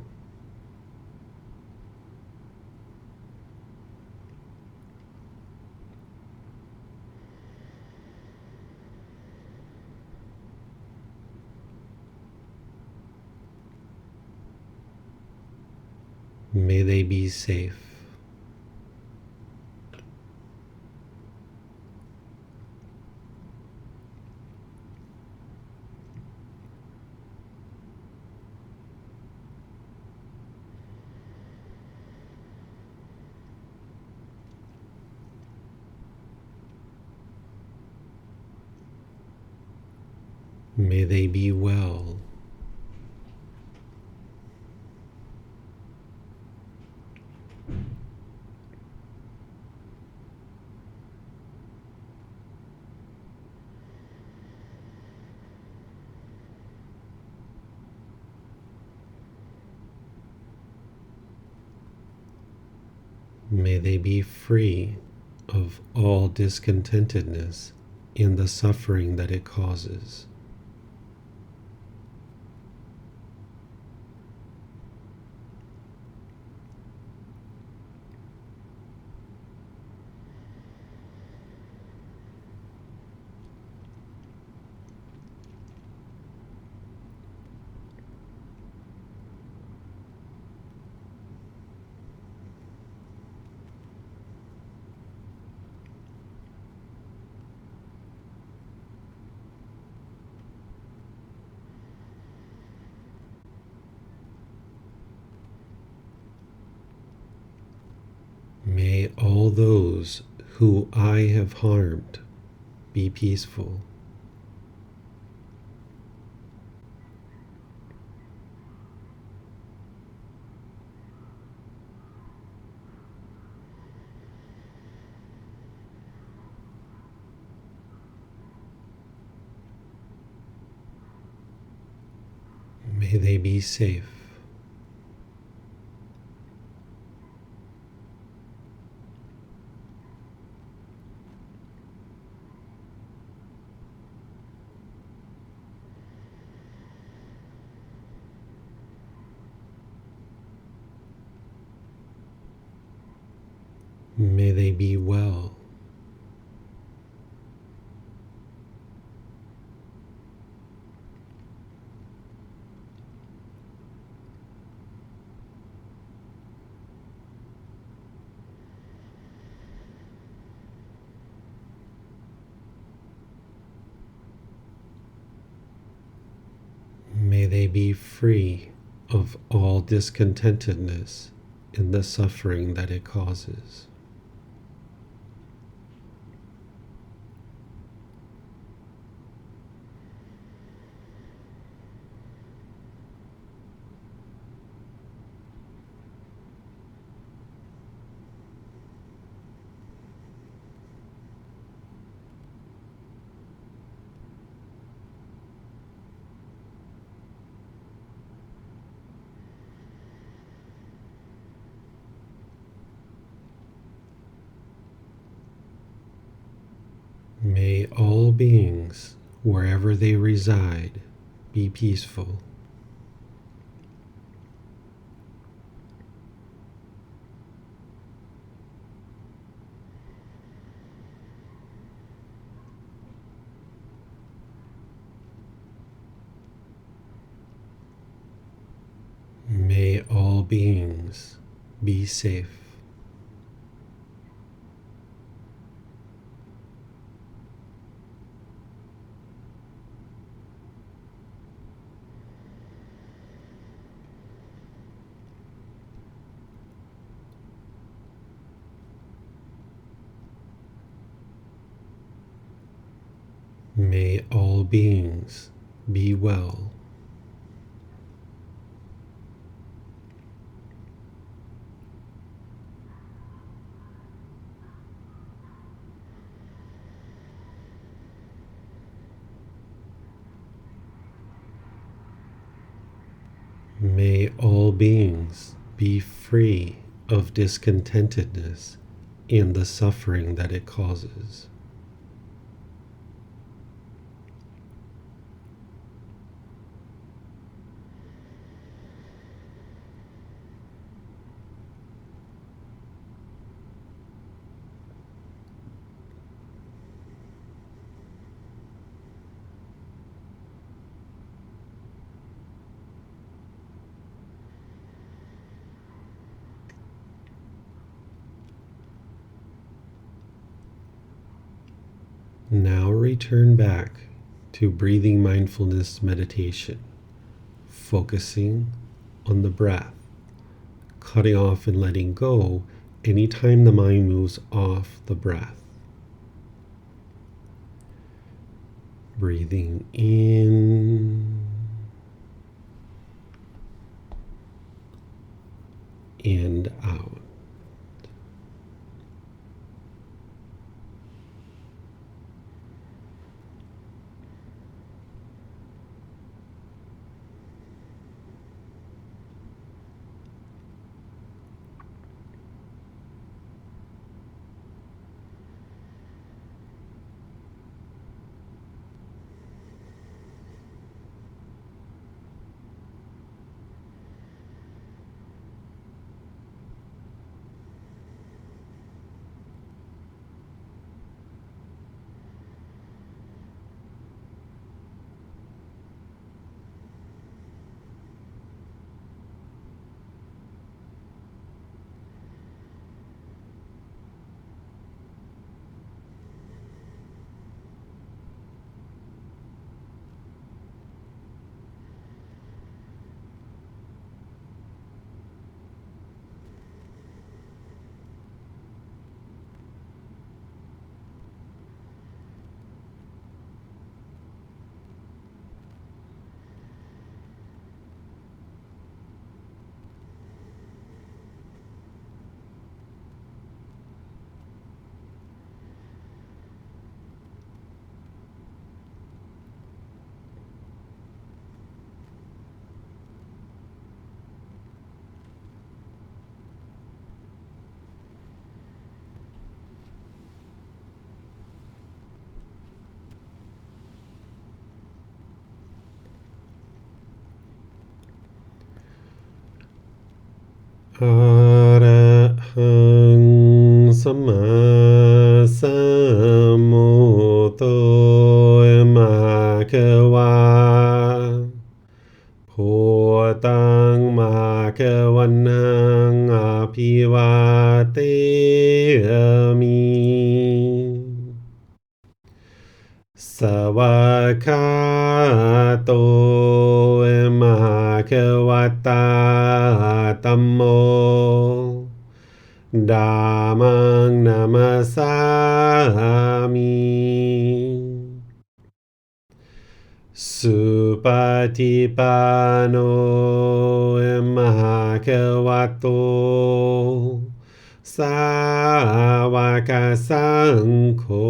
May they be safe. May they be well. May they be free of all discontentedness in the suffering that it causes. May all those who I have harmed be peaceful. May they be safe. May they be well. May they be free of all discontentedness in the suffering that it causes. May all beings, wherever they reside, be peaceful. May all beings be safe. May all beings be well. May all beings be free of discontentedness and the suffering that it causes. Now return back to breathing mindfulness meditation, focusing on the breath, cutting off and letting go anytime the mind moves off the breath. Breathing in and out. Arahang Sama Sambuddho Bhagava Bhutang Bhagavanang Abhivateyami Savakato Bhagavata Tammo Dhammang Namasami Supatipano Bhagavato Sāvaka Saṅkho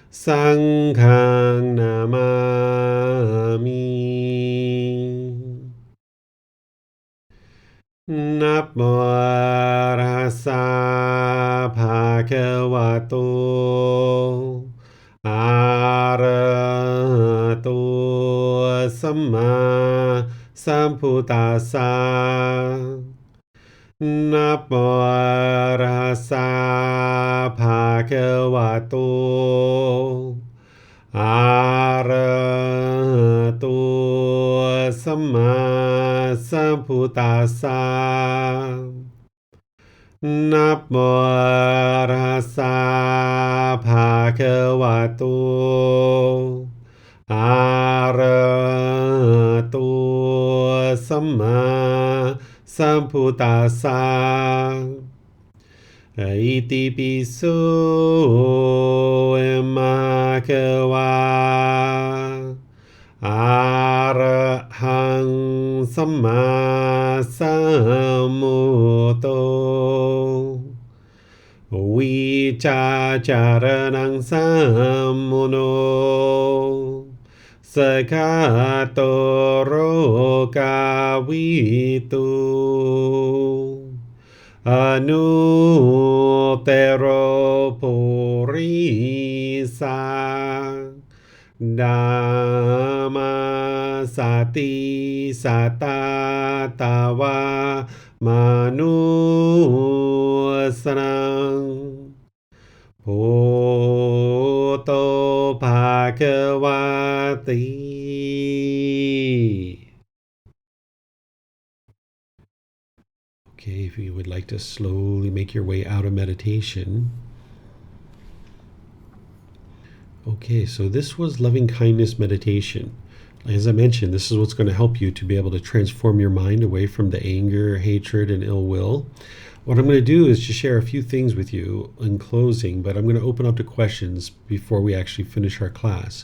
Sanghang Namami Namo Rasa Bhagavato Arahato Samma Sambuddhassa Namo Rasa Bhagavato Arahato Samma Sambuddhassa Namo Rasa Bhagavato Arahato Samma Sambuddhassa อิติปิโสมะคะวาอะระหังสัมมาสัมพุทโธวิชาจารณังสัมมุโนสกขาโตโรกาวิตุอนุเตโรปุริสาดามาสติสัตตาตาวามนุสนังพุทโธภาควาติ Okay, if you would like to slowly make your way out of meditation. Okay, so this was loving kindness meditation. As I mentioned, this is what's going to help you to be able to transform your mind away from the anger, hatred, and ill will. What I'm going to do is just share a few things with you in closing, but I'm going to open up to questions before we actually finish our class.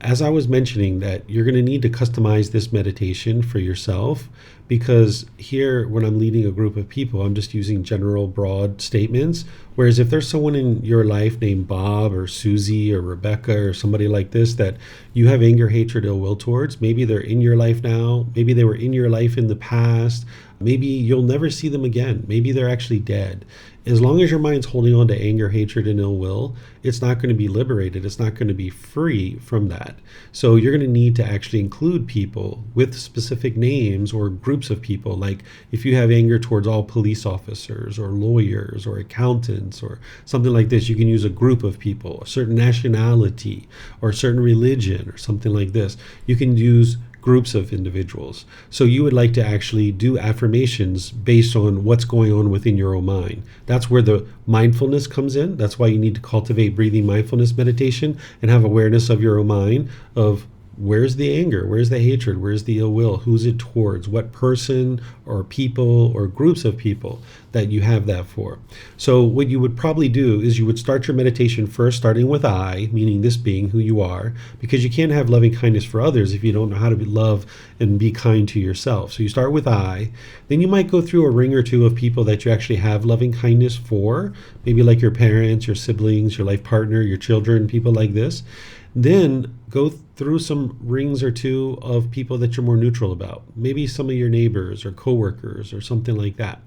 As I was mentioning, that you're going to need to customize this meditation for yourself, because here when I'm leading a group of people, I'm just using general broad statements. Whereas if there's someone in your life named Bob or Susie or Rebecca or somebody like this that you have anger, hatred, ill will towards, maybe they're in your life now, maybe they were in your life in the past, maybe you'll never see them again, maybe they're actually dead. As long as your mind's holding on to anger, hatred, and ill will, it's not going to be liberated. It's not going to be free from that. So you're going to need to actually include people with specific names or groups of people. Like if you have anger towards all police officers or lawyers or accountants or something like this, you can use a group of people, a certain nationality or a certain religion or something like this. You can use groups of individuals. So you would like to actually do affirmations based on what's going on within your own mind. That's where the mindfulness comes in. That's why you need to cultivate breathing mindfulness meditation and have awareness of your own mind, of where's the anger, where's the hatred, where's the ill will, who's it towards, what person or people or groups of people that you have that for. So what you would probably do is you would start your meditation first starting with I, meaning this being who you are, because you can't have loving kindness for others if you don't know how to love and be kind to yourself. So you start with I, then you might go through a ring or two of people that you actually have loving kindness for, maybe like your parents, your siblings, your life partner, your children, people like this. Then go through some rings or two of people that you're more neutral about, maybe some of your neighbors or coworkers or something like that.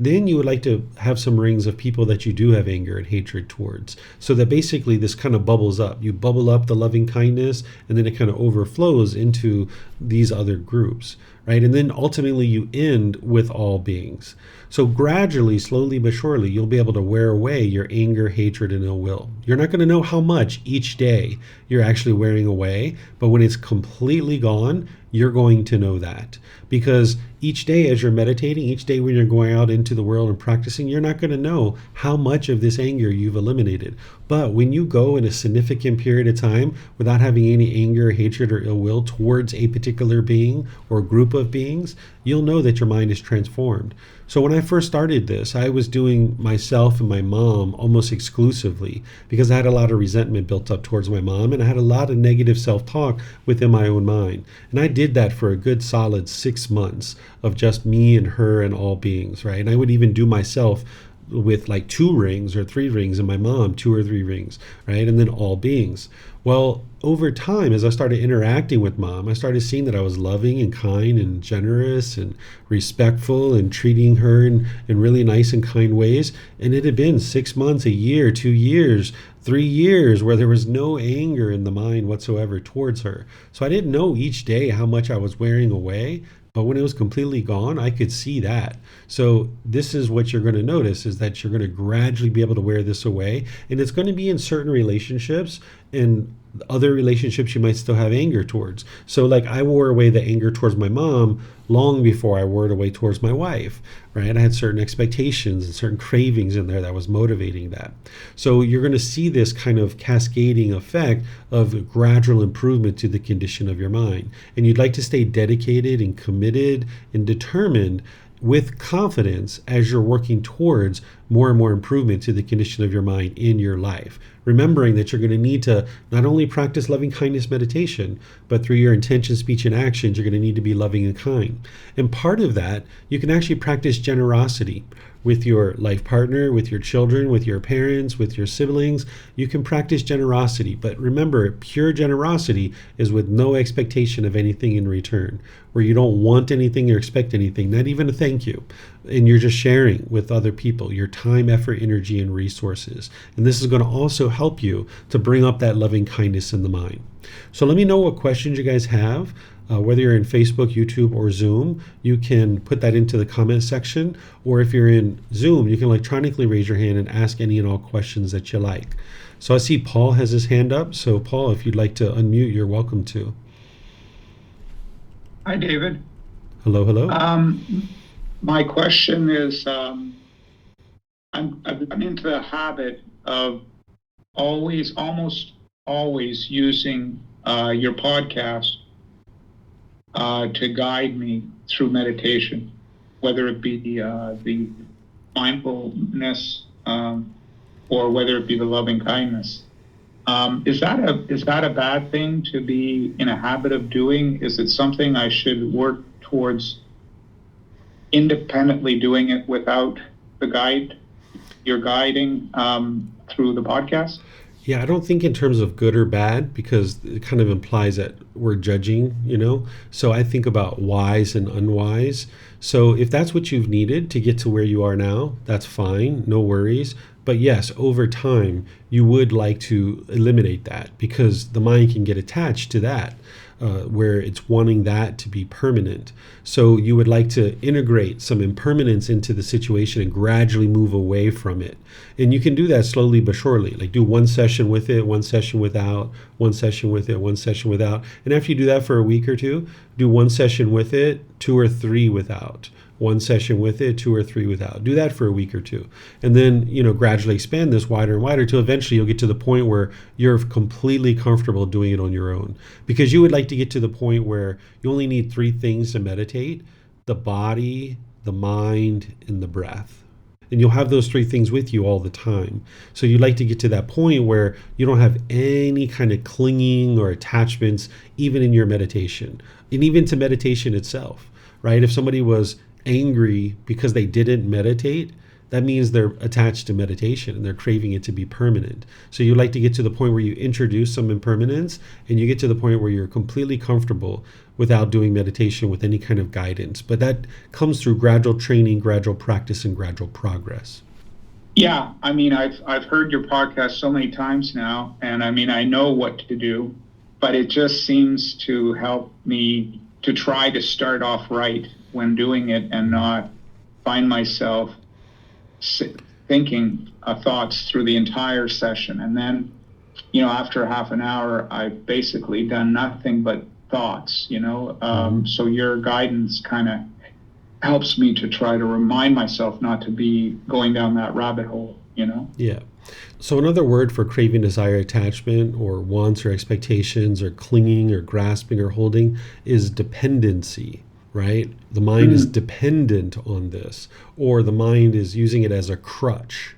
Then you would like to have some rings of people that you do have anger and hatred towards, so that basically this kind of bubbles up. You bubble up the loving kindness and then it kind of overflows into these other groups, right? And then ultimately you end with all beings. So gradually, slowly but surely, you'll be able to wear away your anger, hatred, and ill will. You're not going to know how much each day you're actually wearing away, but when it's completely gone, you're going to know that. Because each day as you're meditating, each day when you're going out into the world and practicing, you're not going to know how much of this anger you've eliminated. But when you go in a significant period of time without having any anger, hatred, or ill will towards a particular being or group of beings, you'll know that your mind is transformed. So when I first started this, I was doing myself and my mom almost exclusively because I had a lot of resentment built up towards my mom, and I had a lot of negative self-talk within my own mind. And I did that for a good solid 6 months of just me and her and all beings, right? And I would even do myself with like 2 rings or 3 rings, and my mom 2 or 3 rings, right? And then all beings. Well, over time, as I started interacting with mom, I started seeing that I was loving and kind and generous and respectful and treating her in really nice and kind ways. And it had been 6 months, a year, 2 years, 3 years where there was no anger in the mind whatsoever towards her. So I didn't know each day how much I was wearing away. But when it was completely gone, I could see that. So this is what you're going to notice, is that you're going to gradually be able to wear this away. And it's going to be in certain relationships, and other relationships you might still have anger towards. So like I wore away the anger towards my mom long before I wore it away towards my wife, right? I had certain expectations and certain cravings in there that was motivating that. So you're going to see this kind of cascading effect of gradual improvement to the condition of your mind. And you'd like to stay dedicated and committed and determined with confidence as you're working towards more and more improvement to the condition of your mind in your life. Remembering that you're going to need to not only practice loving kindness meditation, but through your intention, speech, and actions, you're going to need to be loving and kind. And part of that, you can actually practice generosity with your life partner, with your children, with your parents, with your siblings. You can practice generosity. But remember, pure generosity is with no expectation of anything in return, where you don't want anything or expect anything, not even a thank you. And you're just sharing with other people your time, effort, energy, and resources. And this is going to also help you to bring up that loving kindness in the mind. So let me know what questions you guys have. Whether you're in Facebook, YouTube, or Zoom, you can put that into the comment section. Or if you're in Zoom, you can electronically raise your hand and ask any and all questions that you like. So I see Paul has his hand up. So Paul, if you'd like to unmute, you're welcome to. Hi, David. Hello, hello. My question is, I've gotten into the habit of almost always using your podcast to guide me through meditation, whether it be the mindfulness or whether it be the loving kindness. Is that a bad thing to be in a habit of doing? Is it something I should work towards independently doing it without the guide you're guiding through the podcast? Yeah, I don't think in terms of good or bad, because it kind of implies that we're judging, So I think about wise and unwise. So if that's what you've needed to get to where you are now, that's fine, no worries. But yes, over time, you would like to eliminate that, because the mind can get attached to that, where it's wanting that to be permanent. So you would like to integrate some impermanence into the situation and gradually move away from it. And you can do that slowly but surely. Like do one session with it, one session without, one session with it, one session without. And after you do that for a week or two, do one session with it, 2 or 3 without. One session with it, 2 or 3 without. Do that for a week or two. And then, gradually expand this wider and wider till eventually you'll get to the point where you're completely comfortable doing it on your own. Because you would like to get to the point where you only need 3 things to meditate: the body, the mind, and the breath. And you'll have those 3 things with you all the time. So you'd like to get to that point where you don't have any kind of clinging or attachments, even in your meditation, and even to meditation itself, right? If somebody was angry because they didn't meditate, that means they're attached to meditation and they're craving it to be permanent. So you like to get to the point where you introduce some impermanence and you get to the point where you're completely comfortable without doing meditation with any kind of guidance. But that comes through gradual training, gradual practice, and gradual progress. Yeah, I've heard your podcast so many times now, and I know what to do, but it just seems to help me to try to start off right when doing it and not find myself thinking thoughts through the entire session. And then, after half an hour, I've basically done nothing but thoughts, So your guidance kind of helps me to try to remind myself not to be going down that rabbit hole, Yeah. So another word for craving, desire, attachment, or wants or expectations, or clinging or grasping or holding is dependency, right? The mind is dependent on this, or the mind is using it as a crutch,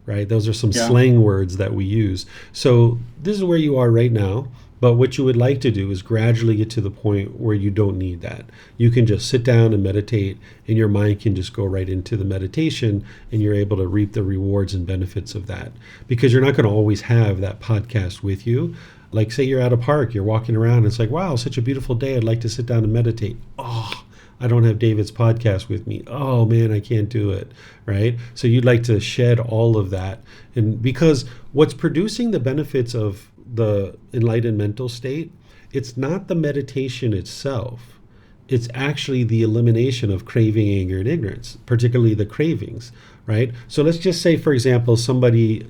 right? Those are some slang words that we use. So this is where you are right now. But what you would like to do is gradually get to the point where you don't need that. You can just sit down and meditate, and your mind can just go right into the meditation, and you're able to reap the rewards and benefits of that. Because you're not going to always have that podcast with you. Like say you're at a park, you're walking around, and it's like, wow, such a beautiful day. I'd like to sit down and meditate. Oh, I don't have David's podcast with me. Oh man, I can't do it, right? So you'd like to shed all of that. And because what's producing the benefits of the enlightened mental state, it's not the meditation itself. It's actually the elimination of craving, anger, and ignorance, particularly the cravings, right? So let's just say, for example, somebody,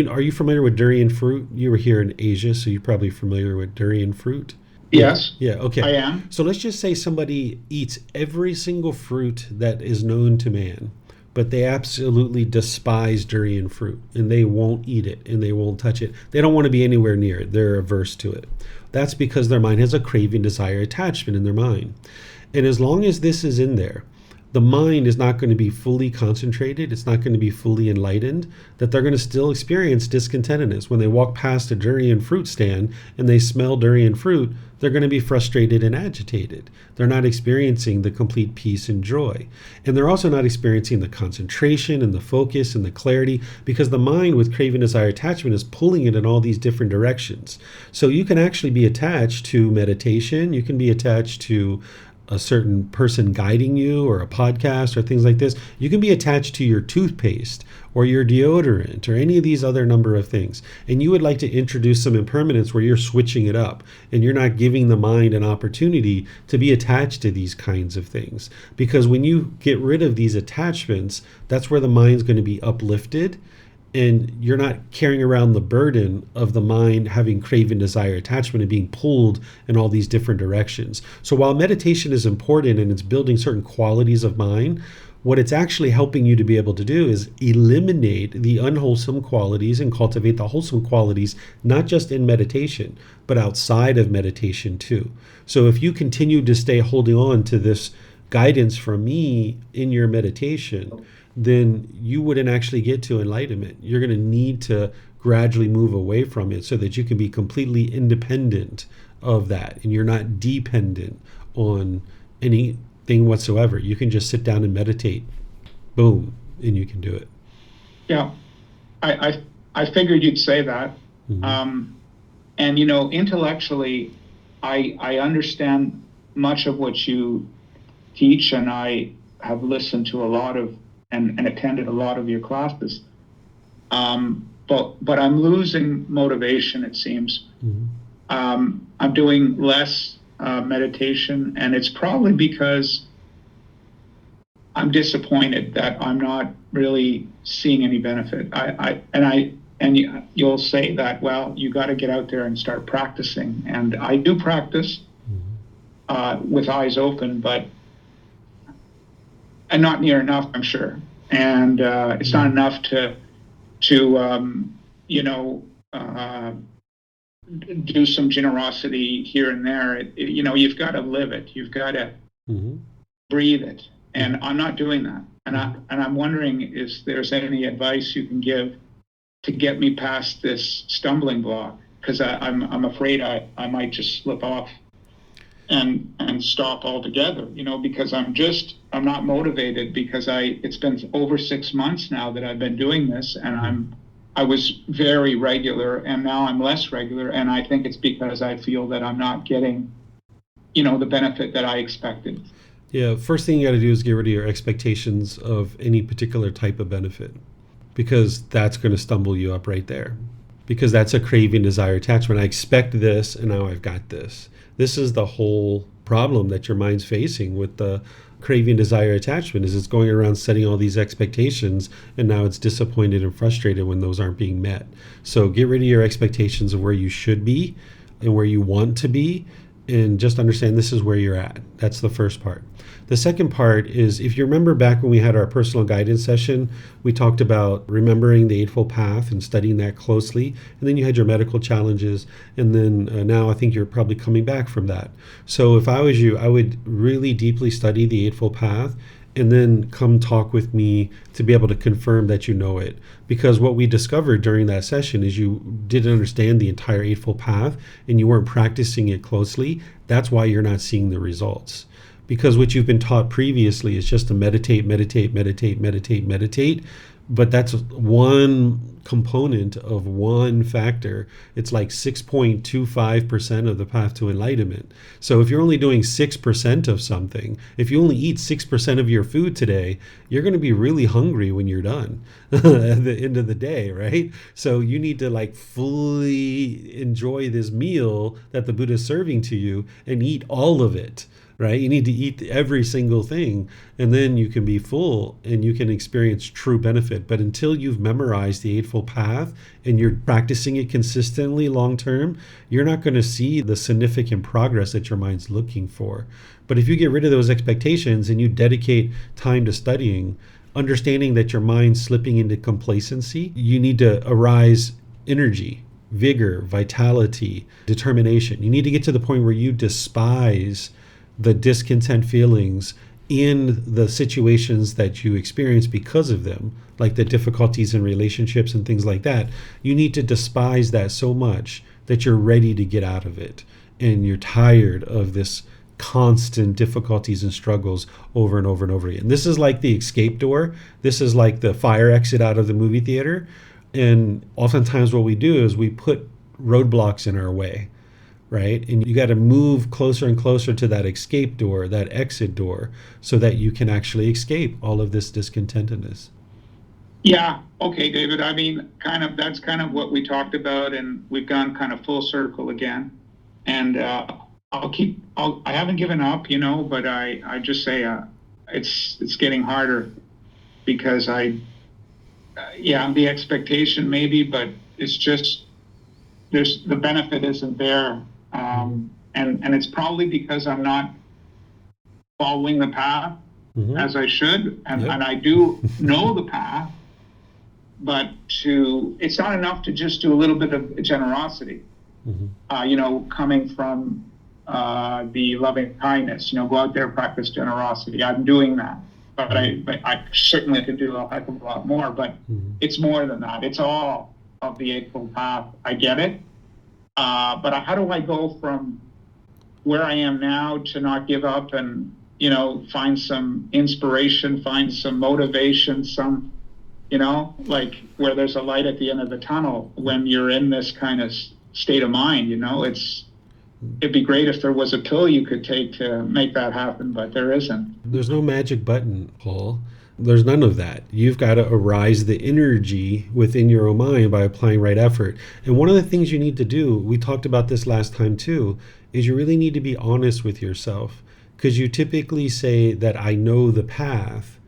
are you familiar with durian fruit? You were here in Asia, so you're probably familiar with durian fruit. Yes. Yeah, okay. I am. So let's just say somebody eats every single fruit that is known to man, but they absolutely despise durian fruit, and they won't eat it, and they won't touch it. They don't want to be anywhere near it. They're averse to it. That's because their mind has a craving, desire, attachment in their mind. And as long as this is in there, the mind is not going to be fully concentrated, it's not going to be fully enlightened, that they're going to still experience discontentedness. When they walk past a durian fruit stand and they smell durian fruit, they're going to be frustrated and agitated. They're not experiencing the complete peace and joy. And they're also not experiencing the concentration and the focus and the clarity, because the mind with craving, desire, attachment is pulling it in all these different directions. So you can actually be attached to meditation, you can be attached to a certain person guiding you, or a podcast, or things like this. You can be attached to your toothpaste or your deodorant or any of these other number of things. And you would like to introduce some impermanence where you're switching it up and you're not giving the mind an opportunity to be attached to these kinds of things. Because when you get rid of these attachments, that's where the mind's going to be uplifted, and you're not carrying around the burden of the mind having craving, desire, attachment, and being pulled in all these different directions. So while meditation is important and it's building certain qualities of mind, what it's actually helping you to be able to do is eliminate the unwholesome qualities and cultivate the wholesome qualities, not just in meditation, but outside of meditation too. So if you continue to stay holding on to this guidance from me in your meditation, then you wouldn't actually get to enlightenment. You're going to need to gradually move away from it so that you can be completely independent of that, and you're not dependent on anything whatsoever. You can just sit down and meditate, boom, and you can do it. Yeah, I figured you'd say that. Mm-hmm. And intellectually, I understand much of what you teach, and I have listened to a lot of and attended a lot of your classes. But I'm losing motivation, it seems. Mm-hmm. I'm doing less meditation, and it's probably because I'm disappointed that I'm not really seeing any benefit. You'll say that, well, you got to get out there and start practicing, and I do practice with eyes open, and not near enough, I'm sure. And it's not enough to do some generosity here and there. You've got to live it. You've got to breathe it. And I'm not doing that. And I'm wondering if there's any advice you can give to get me past this stumbling block, because I'm afraid I might just slip off and stop altogether, because I'm not motivated, because it's been over 6 months now that I've been doing this, and I was very regular, and now I'm less regular, and I think it's because I feel that I'm not getting, the benefit that I expected. Yeah, first thing you got to do is get rid of your expectations of any particular type of benefit, because that's going to stumble you up right there. Because that's a craving, desire, attachment. I expect this, and now I've got this. This is the whole problem that your mind's facing with the craving, desire, attachment, is it's going around setting all these expectations, and now it's disappointed and frustrated when those aren't being met. So get rid of your expectations of where you should be and where you want to be, and just understand this is where you're at. That's the first part. The second part is, if you remember back when we had our personal guidance session, we talked about remembering the Eightfold Path and studying that closely. And then you had your medical challenges. And then now I think you're probably coming back from that. So if I was you, I would really deeply study the Eightfold Path and then come talk with me to be able to confirm that you know it. Because what we discovered during that session is you didn't understand the entire Eightfold Path and you weren't practicing it closely. That's why you're not seeing the results. Because what you've been taught previously is just to meditate. But that's one component of one factor. It's like 6.25% of the path to enlightenment. So if you're only doing 6% of something, if you only eat 6% of your food today, you're going to be really hungry when you're done at the end of the day, right? So you need to fully enjoy this meal that the Buddha is serving to you and eat all of it. Right? You need to eat every single thing, and then you can be full and you can experience true benefit. But until you've memorized the Eightfold Path and you're practicing it consistently long term, you're not going to see the significant progress that your mind's looking for. But if you get rid of those expectations and you dedicate time to studying, understanding that your mind's slipping into complacency, you need to arise energy, vigor, vitality, determination. You need to get to the point where you despise the discontent feelings in the situations that you experience because of them, like the difficulties in relationships and things like that, you need to despise that so much that you're ready to get out of it. And you're tired of this constant difficulties and struggles over and over and over again. This is like the escape door. This is like the fire exit out of the movie theater. And oftentimes what we do is we put roadblocks in our way, right? And you got to move closer and closer to that escape door, that exit door, so that you can actually escape all of this discontentedness. Yeah. Okay, David. I mean, that's kind of what we talked about, and we've gone kind of full circle again. And I haven't given up, but I just say it's getting harder because the expectation maybe, but it's just the benefit isn't there. And it's probably because I'm not following the path as I should. And I do know the path, but it's not enough to just do a little bit of generosity, coming from the loving kindness, go out there, practice generosity. I'm doing that, but I certainly could do a heck of a lot more, but it's more than that. It's all of the Eightfold Path. I get it. But how do I go from where I am now to not give up and, find some inspiration, find some motivation, like where there's a light at the end of the tunnel when you're in this kind of state of mind, it'd be great if there was a pill you could take to make that happen, but there isn't. There's no magic button, Paul. There's none of that. You've got to arise the energy within your own mind by applying right effort. And one of the things you need to do, we talked about this last time too, is you really need to be honest with yourself. Because you typically say that I know the path,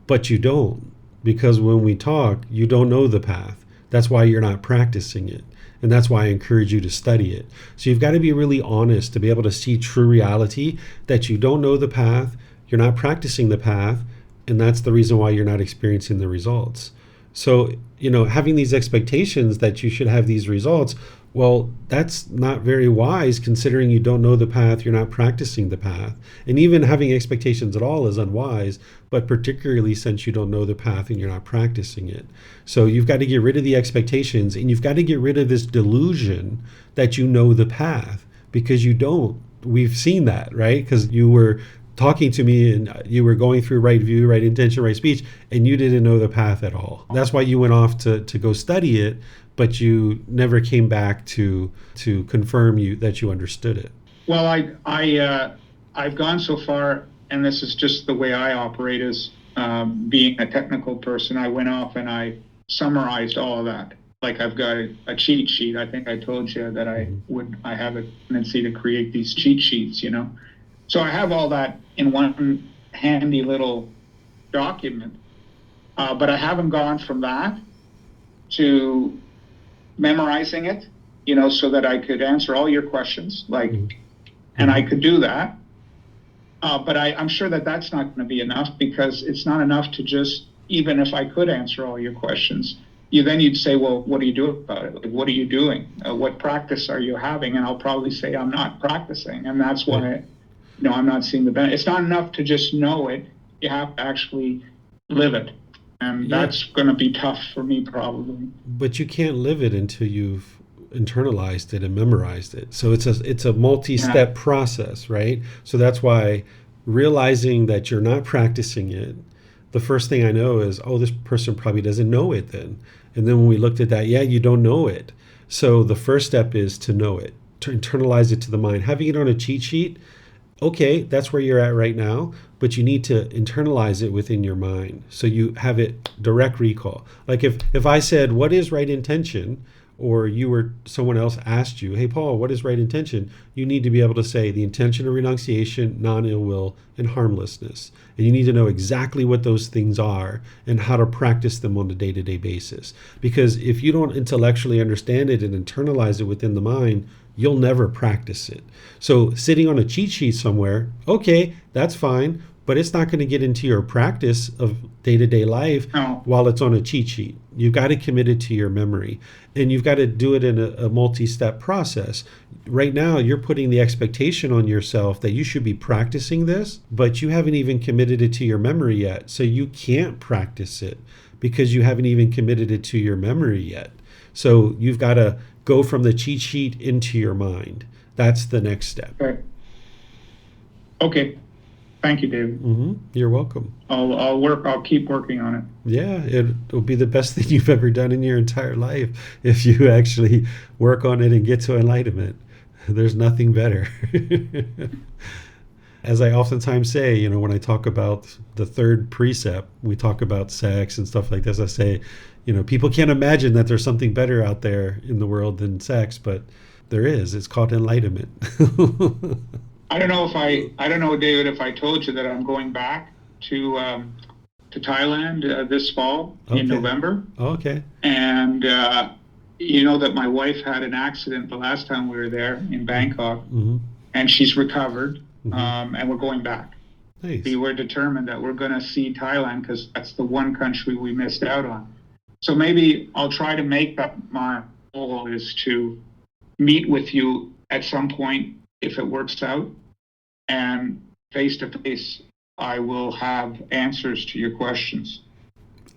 but you don't. Because when we talk, you don't know the path. That's why you're not practicing it. And that's why I encourage you to study it. So you've got to be really honest to be able to see true reality, that you don't know the path, you're not practicing the path, and that's the reason why you're not experiencing the results. So, having these expectations that you should have these results, well, that's not very wise considering you don't know the path, you're not practicing the path. And even having expectations at all is unwise, but particularly since you don't know the path and you're not practicing it. So you've got to get rid of the expectations, and you've got to get rid of this delusion that you know the path, because you don't. We've seen that, right? Because you were talking to me and you were going through right view, right intention, right speech, and you didn't know the path at all. That's why you went off to go study it, but you never came back to confirm that you understood it. Well, I've gone so far, and this is just the way I operate, is being a technical person. I went off and I summarized all of that. Like I've got a cheat sheet. I think I told you that I have a tendency to create these cheat sheets, So I have all that in one handy little document, but I haven't gone from that to memorizing it, so that I could answer all your questions, and I could do that. But I'm sure that that's not going to be enough, because it's not enough to just, even if I could answer all your questions, you'd say, well, what do you do about it? Like, what are you doing? What practice are you having? And I'll probably say I'm not practicing, and that's why I'm not seeing the benefit. It's not enough to just know it. You have to actually live it. And that's going to be tough for me, probably. But you can't live it until you've internalized it and memorized it. So it's a multi-step process, right? So that's why realizing that you're not practicing it, the first thing I know is, this person probably doesn't know it then. And then when we looked at that, you don't know it. So the first step is to know it, to internalize it to the mind. Having it on a cheat sheet, okay, that's where you're at right now, but you need to internalize it within your mind so you have it direct recall. Like if I said, what is right intention? Or someone else asked you, hey, Paul, what is right intention? You need to be able to say the intention of renunciation, non-ill will, and harmlessness. And you need to know exactly what those things are and how to practice them on a day-to-day basis. Because if you don't intellectually understand it and internalize it within the mind, you'll never practice it. So sitting on a cheat sheet somewhere, okay, that's fine. but it's not going to get into your practice of day-to-day life No. while it's on a cheat sheet. You've got to commit it to your memory, and you've got to do it in a multi-step process. Right now, you're putting the expectation on yourself that you should be practicing this, but you haven't even committed it to your memory yet. So you can't practice it because you haven't even committed it to your memory yet. So you've got to go from the cheat sheet into your mind. That's the next step. Okay. Thank you, David. You're welcome. I'll keep working on it. Yeah, it'll be the best thing you've ever done in your entire life if you actually work on it and get to enlightenment. There's nothing better. As I oftentimes say, when I talk about the third precept, we talk about sex and stuff like this. I say, people can't imagine that there's something better out there in the world than sex, but there is. It's called enlightenment. I don't know, David, if I told you that I'm going back to Thailand this fall in November. Okay. And you know that my wife had an accident the last time we were there in Bangkok, and she's recovered, and we're going back. Nice. We were determined that we're going to see Thailand because that's the one country we missed out on. So maybe I'll try to make that my goal is to meet with you at some point if it works out, and face to face I will have answers to your questions.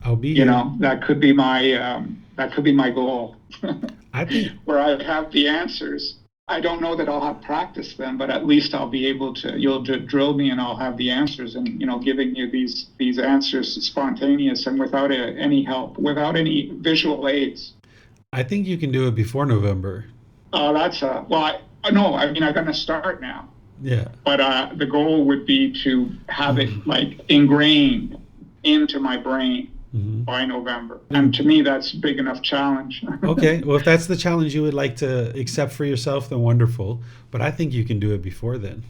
I'll be here. That could be my goal. I think where I have the answers. I don't know that I'll have practiced them, but at least I'll be able to. You'll drill me, and I'll have the answers. And giving you these answers spontaneous and without any help, without any visual aids. I think you can do it before November. Oh, no. I'm going to start now. Yeah. But the goal would be to have it ingrained into my brain by November. And to me, that's a big enough challenge. Okay. Well, if that's the challenge you would like to accept for yourself, then wonderful. But I think you can do it before then.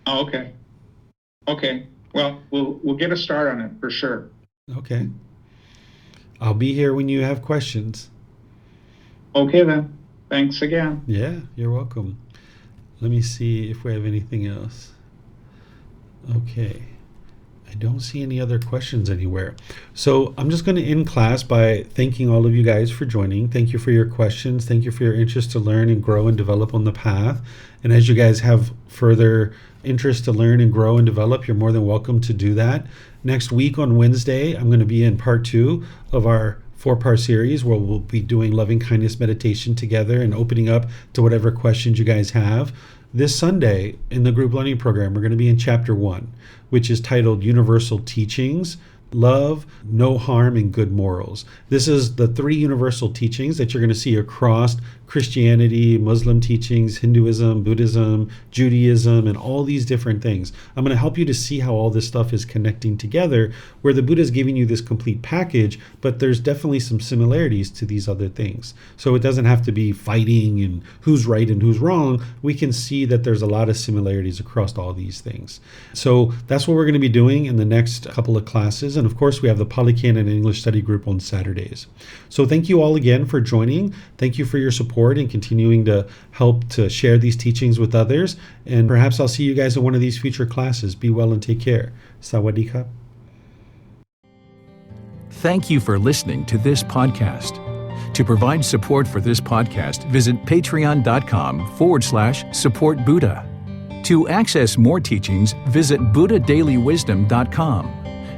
Oh, okay. Okay. Well, we'll get a start on it for sure. Okay. I'll be here when you have questions. Okay, then. Thanks again. Yeah, you're welcome. Let me see if we have anything else. Okay. I don't see any other questions anywhere. So I'm just going to end class by thanking all of you guys for joining. Thank you for your questions. Thank you for your interest to learn and grow and develop on the path. And as you guys have further interest to learn and grow and develop, you're more than welcome to do that. Next week on Wednesday, I'm going to be in part 2 of our 4-part series where we'll be doing loving kindness meditation together and opening up to whatever questions you guys have. This Sunday in the group learning program, we're going to be in chapter 1, which is titled Universal Teachings, Love, No Harm, and Good Morals. This is the 3 universal teachings that you're going to see across Christianity, Muslim teachings, Hinduism, Buddhism, Judaism, and all these different things. I'm going to help you to see how all this stuff is connecting together, where the Buddha is giving you this complete package, but there's definitely some similarities to these other things. So it doesn't have to be fighting and who's right and who's wrong. We can see that there's a lot of similarities across all these things. So that's what we're going to be doing in the next couple of classes. And of course, we have the Pali Canon and English study group on Saturdays. So thank you all again for joining. Thank you for your support and continuing to help to share these teachings with others. And perhaps I'll see you guys in one of these future classes. Be well and take care. Sawadee ka. Thank you for listening to this podcast. To provide support for this podcast, visit patreon.com/support Buddha. To access more teachings, visit buddhadailywisdom.com.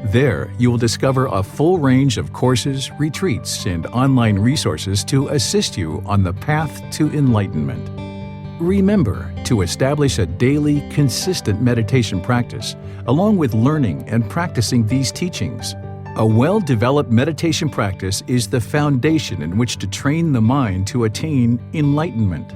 There, you will discover a full range of courses, retreats, and online resources to assist you on the path to enlightenment. Remember to establish a daily, consistent meditation practice, along with learning and practicing these teachings. A well-developed meditation practice is the foundation in which to train the mind to attain enlightenment.